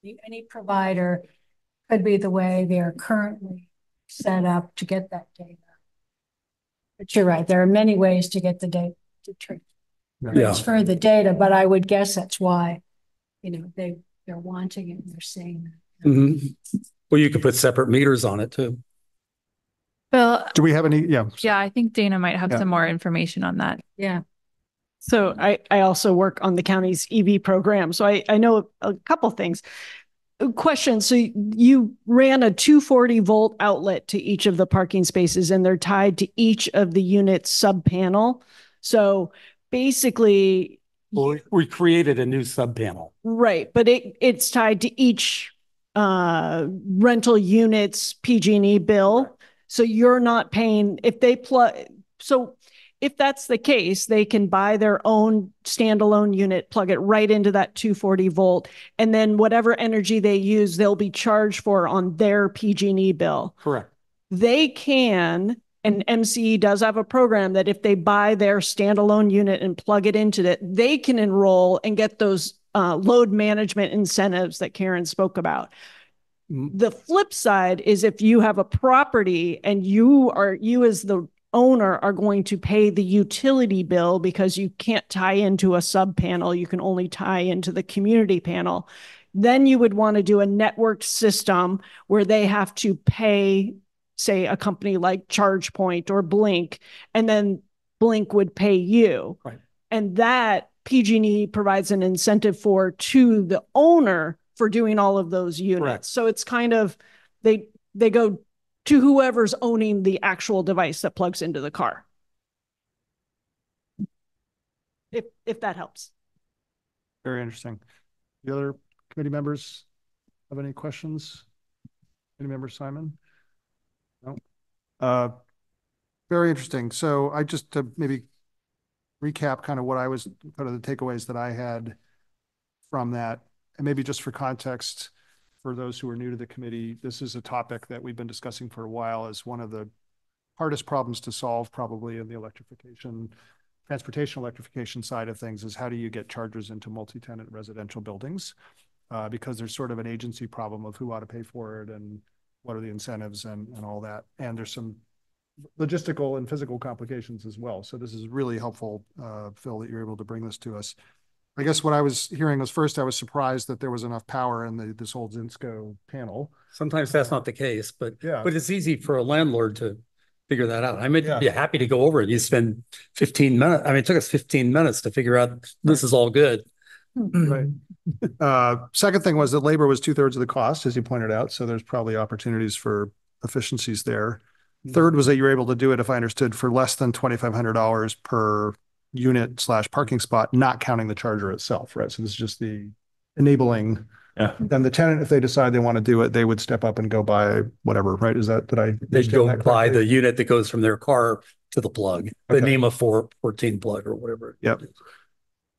Any provider could be the way they are currently set up to get that data. But you're right. There are many ways to get the data to transfer the data, but I would guess that's why, they're wanting it and they're saying that. Well, you could put separate meters on it too. Bill, Do we have any? Yeah. I think Dana might have some more information on that. Yeah. So I also work on the county's EV program. So I know a couple things. Question. So you ran a 240 volt outlet to each of the parking spaces, and they're tied to each of the units sub panel. So basically, we created a new sub panel. Right. But it's tied to each rental unit's PG&E bill. So you're not paying if they plug. So if that's the case, they can buy their own standalone unit, plug it right into that 240 volt, and then whatever energy they use, they'll be charged for on their PG&E bill. Correct. They can, and MCE does have a program that if they buy their standalone unit and plug it into it, they can enroll and get those load management incentives that Karen spoke about. The flip side is if you have a property and you as the owner are going to pay the utility bill because you can't tie into a sub panel, you can only tie into the community panel, then you would want to do a networked system where they have to pay, say, a company like ChargePoint or Blink, and then Blink would pay you. Right. And that PG&E provides an incentive to the owner for doing all of those units. Correct. So it's kind of, they go to whoever's owning the actual device that plugs into the car. If that helps. Very interesting. The other committee members have any questions? Any members, Simon? No. Very interesting. So I just to maybe recap kind of what I was kind of the takeaways that I had from that, and maybe just for context, for those who are new to the committee, this is a topic that we've been discussing for a while as one of the hardest problems to solve probably in the transportation electrification side of things is how do you get chargers into multi-tenant residential buildings? Because there's sort of an agency problem of who ought to pay for it and what are the incentives and all that. And there's some logistical and physical complications as well. So this is really helpful, Phil, that you're able to bring this to us. I guess what I was hearing was first, I was surprised that there was enough power in this old Zinsco panel. Sometimes that's not the case, but it's easy for a landlord to figure that out. I mean, be happy to go over it. You spend 15 minutes. I mean, it took us 15 minutes to figure out this is all good. Right. Second thing was that labor was 2/3 of the cost, as you pointed out. So there's probably opportunities for efficiencies there. Third was that you were able to do it, if I understood, for less than $2,500 per unit/parking spot, not counting the charger itself, right? So this is just the enabling. Yeah. Then the tenant, if they decide they want to do it, they would step up and go buy whatever, right? Is that, did I They understand go that buy correctly? the unit that goes from their car to the plug, the Okay. NEMA 414 plug or whatever. Yep.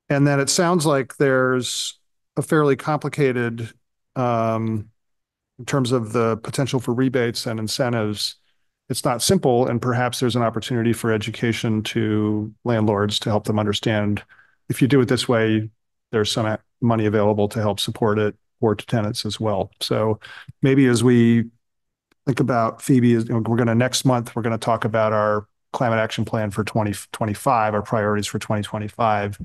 And then it sounds like there's a fairly complicated, in terms of the potential for rebates and incentives. It's not simple, and perhaps there's an opportunity for education to landlords to help them understand if you do it this way, there's some money available to help support it, or to tenants as well. So maybe as we think about Phoebe, we're going to next month, we're going to talk about our climate action plan for 2025, our priorities for 2025.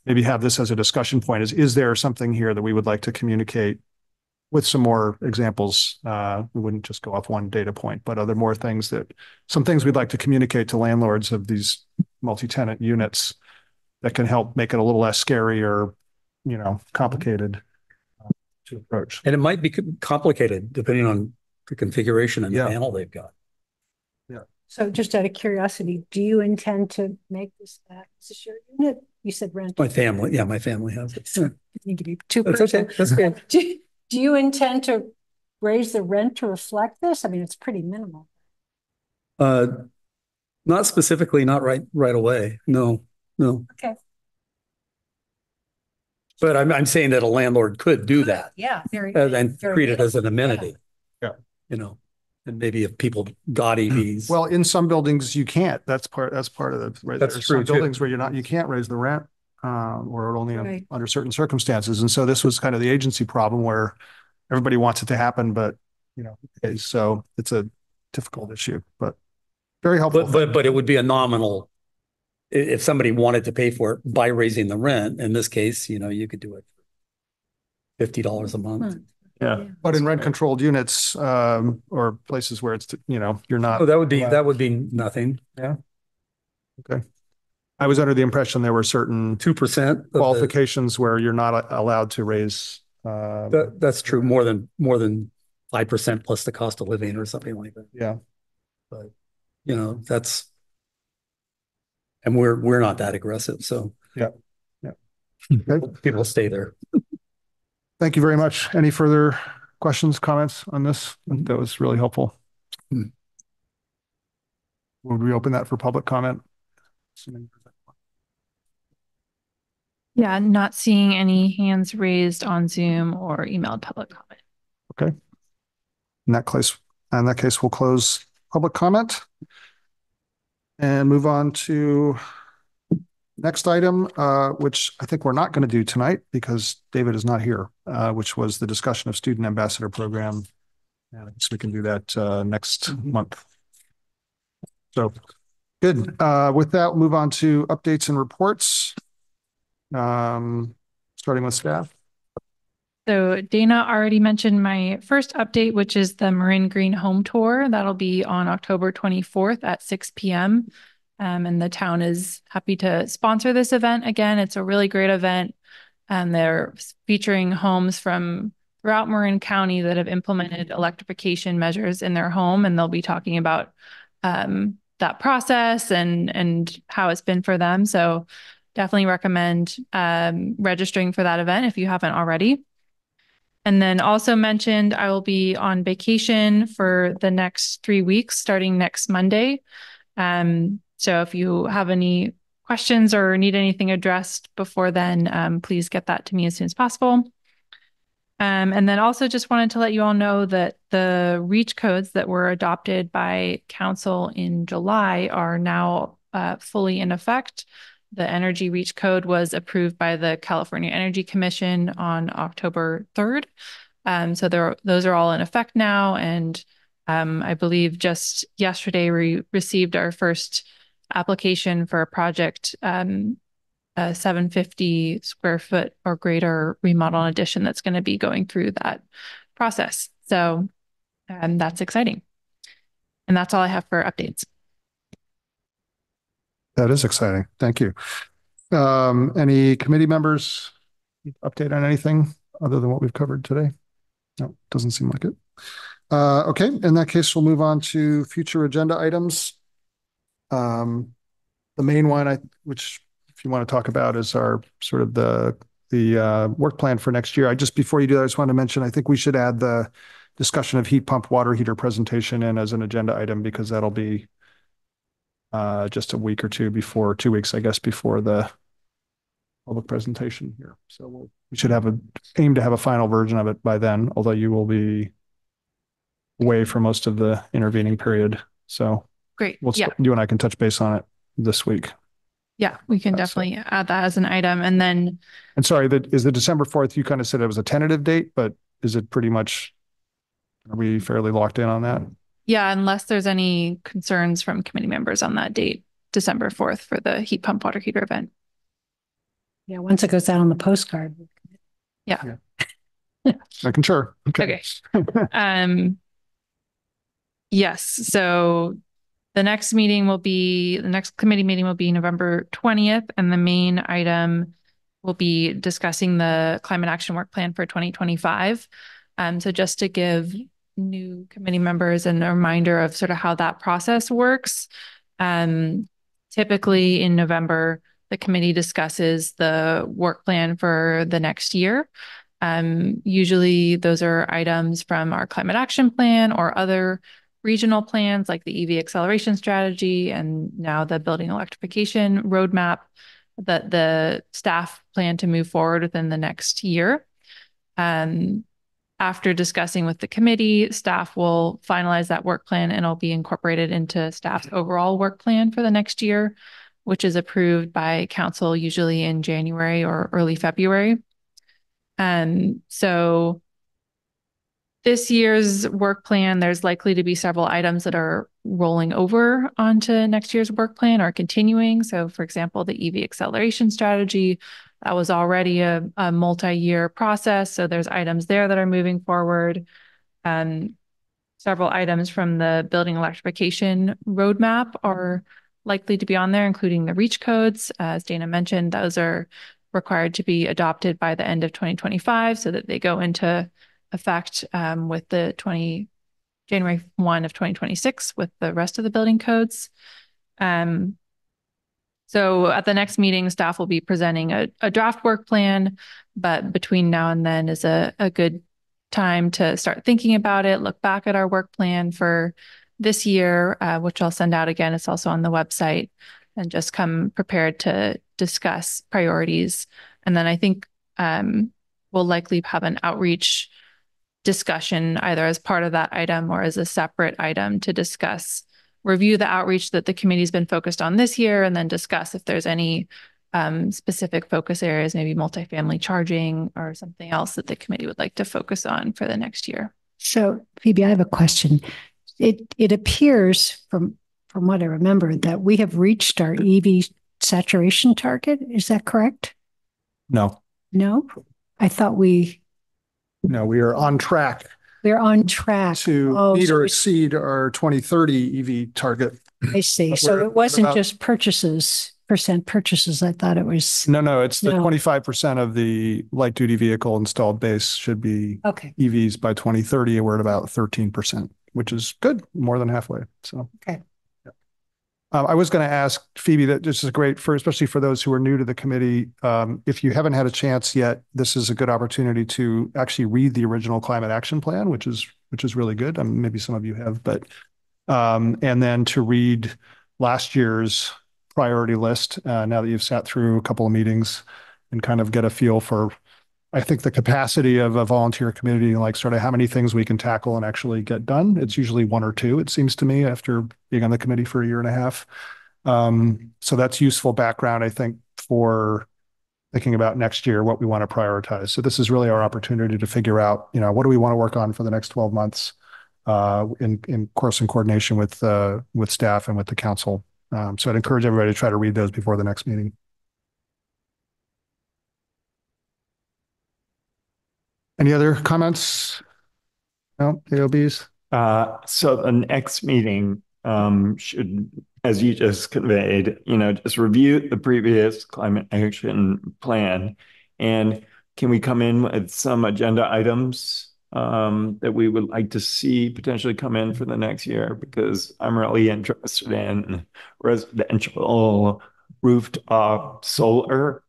Maybe have this as a discussion point. Is there something here that we would like to communicate with some more examples? We wouldn't just go off one data point, but are there more things some things we'd like to communicate to landlords of these multi-tenant units that can help make it a little less scary or, complicated to approach? And it might be complicated depending on the configuration and the panel they've got. Yeah. So just out of curiosity, do you intend to make this back as a shared unit? You said rent. My family has it. So you need to be two That's person. okay. That's good. Do you intend to raise the rent to reflect this? I mean, it's pretty minimal. Not specifically, not right away. No. Okay. But I'm saying that a landlord could do that. Yeah, very. And very treat good. it as an amenity. Yeah. And maybe if people got EVs. Well, in some buildings you can't. That's part of the right. That's There's true some too. buildings where you can't raise the rent, or only Right. under certain circumstances. And so this was kind of the agency problem where everybody wants it to happen, but so it's a difficult issue, but very helpful. But it would be a nominal if somebody wanted to pay for it by raising the rent. In this case, you could do it for $50 a month. Yeah. But in rent controlled units, or places where it's, you're not. Oh, that would be nothing. Yeah. Okay. I was under the impression there were certain 2% qualifications where you're not allowed to raise. That's true. More than 5% plus the cost of living or something like that. Yeah. But and we're not that aggressive. So yeah. Okay. People stay there. Thank you very much. Any further questions, comments on this? That was really helpful. Would we open that for public comment? Yeah, not seeing any hands raised on Zoom or emailed public comment. Okay. In that case, we'll close public comment and move on to next item, which I think we're not going to do tonight because David is not here, which was the discussion of student ambassador program. And I guess we can do that next month. So good. With that, we'll move on to updates and reports. Starting with staff. So Dana already mentioned my first update, which is the Marin Green Home Tour. That'll be on October 24th at 6 p.m. And the town is happy to sponsor this event. Again, it's a really great event. And they're featuring homes from throughout Marin County that have implemented electrification measures in their home. And they'll be talking about that process and how it's been for them. So definitely recommend registering for that event if you haven't already. And then also mentioned I will be on vacation for the next 3 weeks, starting next Monday. So if you have any questions or need anything addressed before then, please get that to me as soon as possible. And then also just wanted to let you all know that the REACH codes that were adopted by council in July are now fully in effect. The Energy REACH code was approved by the California Energy Commission on October 3rd. So those are all in effect now. And I believe just yesterday we received our first application for a project, a 750 square foot or greater remodel and addition that's going to be going through that process. So that's exciting. And that's all I have for updates. That is exciting. Thank you. Any committee members update on anything other than what we've covered today? No, doesn't seem like it. Okay, in that case, we'll move on to future agenda items. The main one, which if you want to talk about, is our sort of the work plan for next year. Before you do that, I just want to mention, I think we should add the discussion of heat pump water heater presentation in as an agenda item, because that'll be just a week or two before, 2 weeks, I guess, before the public presentation here. So we should aim to have a final version of it by then, although you will be away for most of the intervening period. So Great. you and I can touch base on it this week. Yeah, we can definitely add that as an item. And then, and sorry, is the December 4th, you kind of said it was a tentative date, but is it pretty much, are we fairly locked in on that? yeah, unless there's any concerns from committee members on that date, December 4th for the heat pump water heater event. Yeah, once it goes out on the postcard. Yeah. Making sure. Okay. Yes. So the next committee meeting will be November 20th, and the main item will be discussing the climate action work plan for 2025. So just to give new committee members and a reminder of sort of how that process works. Typically in November, the committee discusses the work plan for the next year. Usually those are items from our climate action plan or other regional plans like the EV acceleration strategy and now the building electrification roadmap that the staff plan to move forward within the next year. After discussing with the committee, staff will finalize that work plan and it'll be incorporated into staff's overall work plan for the next year, which is approved by council usually in January or early February. So this year's work plan, there's likely to be several items that are rolling over onto next year's work plan or continuing. So for example, the EV acceleration strategy, that was already a multi-year process. So there's items there that are moving forward. Several items from the building electrification roadmap are likely to be on there, including the REACH codes. As Dana mentioned, those are required to be adopted by the end of 2025 so that they go into effect with the January 1 of 2026 with the rest of the building codes. So at the next meeting, staff will be presenting a draft work plan, but between now and then is a good time to start thinking about it, look back at our work plan for this year, which I'll send out again. It's also on the website, and just come prepared to discuss priorities. And then I think we'll likely have an outreach discussion either as part of that item or as a separate item to review the outreach that the committee's been focused on this year, and then discuss if there's any specific focus areas, maybe multifamily charging or something else that the committee would like to focus on for the next year. So Phoebe, I have a question. It appears from what I remember that we have reached our EV saturation target. Is that correct? No. No? I thought No, we are on track. We're on track to meet or exceed our 2030 EV target. I see. So it wasn't just percent purchases. I thought it was. No, it's the 25% of the light duty vehicle installed base should be EVs by 2030. And we're at about 13%, which is good, more than halfway. So, okay. I was going to ask Phoebe that this is great especially for those who are new to the committee. If you haven't had a chance yet, this is a good opportunity to actually read the original climate action plan, which is really good. Maybe some of you have, but and then to read last year's priority list now that you've sat through a couple of meetings and kind of get a feel for, I think, the capacity of a volunteer community, like sort of how many things we can tackle and actually get done. It's usually one or two, it seems to me, after being on the committee for a year and a half. So that's useful background, I think, for thinking about next year, what we want to prioritize. So this is really our opportunity to figure out, what do we want to work on for the next 12 months, in course, in coordination with staff and with the council. So I'd encourage everybody to try to read those before the next meeting. Any other comments? No, AOBs? So the next meeting should, as you just conveyed, just review the previous climate action plan and can we come in with some agenda items that we would like to see potentially come in for the next year? Because I'm really interested in residential rooftop solar.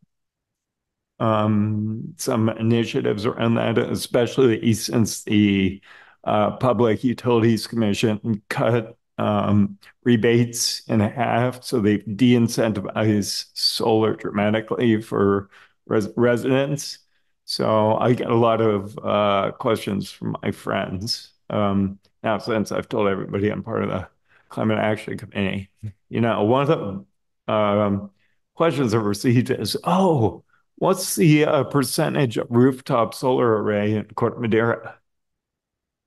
Some initiatives around that, especially since the Public Utilities Commission cut rebates in half. So they de-incentivize solar dramatically for residents. So I get a lot of questions from my friends. Now, since I've told everybody I'm part of the Climate Action Committee, one of the questions I've received is, oh, what's the percentage of rooftop solar array in Corte Madera?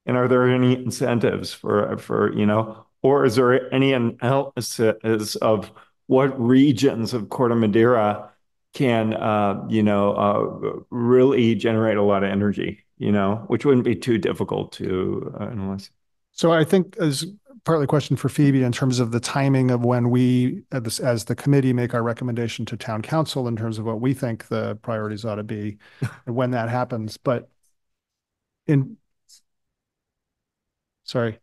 And are there any incentives for or is there any analysis of what regions of Corte Madera can, really generate a lot of energy, which wouldn't be too difficult to analyze. So I think as partly a question for Phoebe in terms of the timing of when we, as the committee, make our recommendation to town council in terms of what we think the priorities ought to be and when that happens. But sorry,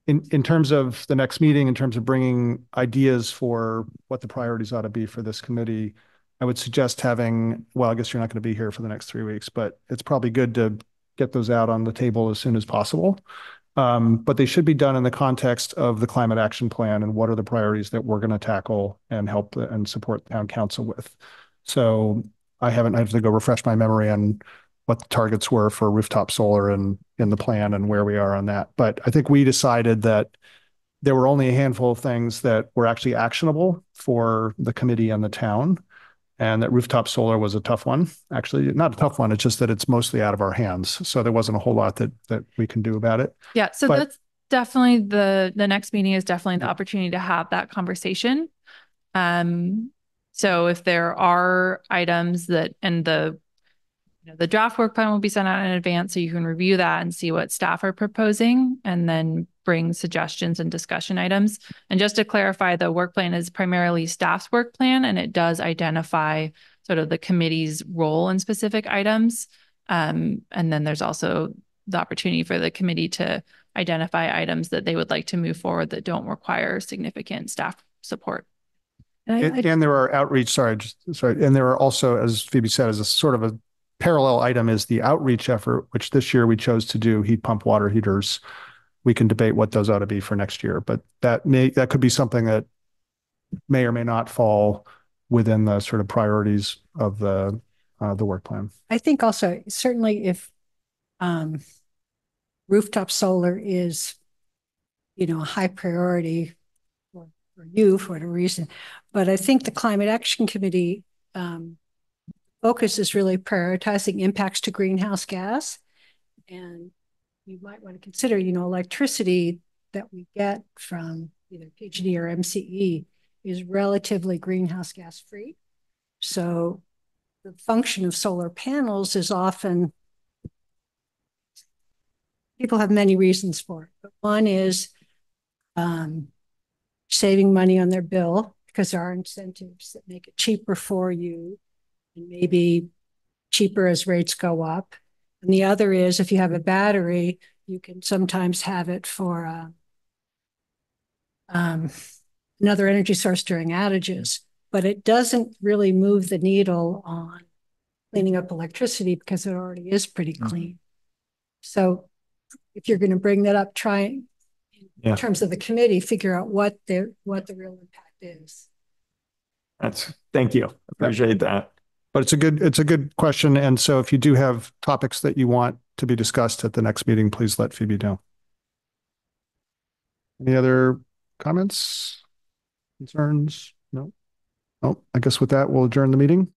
in terms of the next meeting, in terms of bringing ideas for what the priorities ought to be for this committee, I would suggest having, well, I guess you're not going to be here for the next 3 weeks, but it's probably good to get those out on the table as soon as possible. But they should be done in the context of the climate action plan and what are the priorities that we're going to tackle and help and support town council with. So I have to go refresh my memory on what the targets were for rooftop solar and in the plan and where we are on that. But I think we decided that there were only a handful of things that were actually actionable for the committee and the town. And that rooftop solar was a tough one. Actually, not a tough one. It's just that it's mostly out of our hands. So there wasn't a whole lot that we can do about it. Yeah. So that's definitely the next meeting is definitely the opportunity to have that conversation. So if there are items that, and the draft work plan will be sent out in advance so you can review that and see what staff are proposing and then bring suggestions and discussion items. And just to clarify, the work plan is primarily staff's work plan and it does identify sort of the committee's role in specific items. And then there's also the opportunity for the committee to identify items that they would like to move forward that don't require significant staff support. And there are outreach, and there are also, as Phoebe said, as a sort of a parallel item is the outreach effort, which this year we chose to do heat pump water heaters. We can debate what those ought to be for next year, but that could be something that may or may not fall within the sort of priorities of the work plan. I think also certainly if rooftop solar is, a high priority for you for whatever reason, but I think the Climate Action Committee focus is really prioritizing impacts to greenhouse gas. And you might want to consider, electricity that we get from either PG&E or MCE is relatively greenhouse gas free. So the function of solar panels is often, people have many reasons for it, but one is saving money on their bill because there are incentives that make it cheaper for you and maybe cheaper as rates go up. And the other is if you have a battery, you can sometimes have it for another energy source during outages, but it doesn't really move the needle on cleaning up electricity because it already is pretty clean. So if you're going to bring that up, try in terms of the committee, figure out what the real impact is. Thank you. Appreciate that. But it's a good question. And so if you do have topics that you want to be discussed at the next meeting, please let Phoebe know. Any other comments, concerns? No. Oh, I guess with that, we'll adjourn the meeting.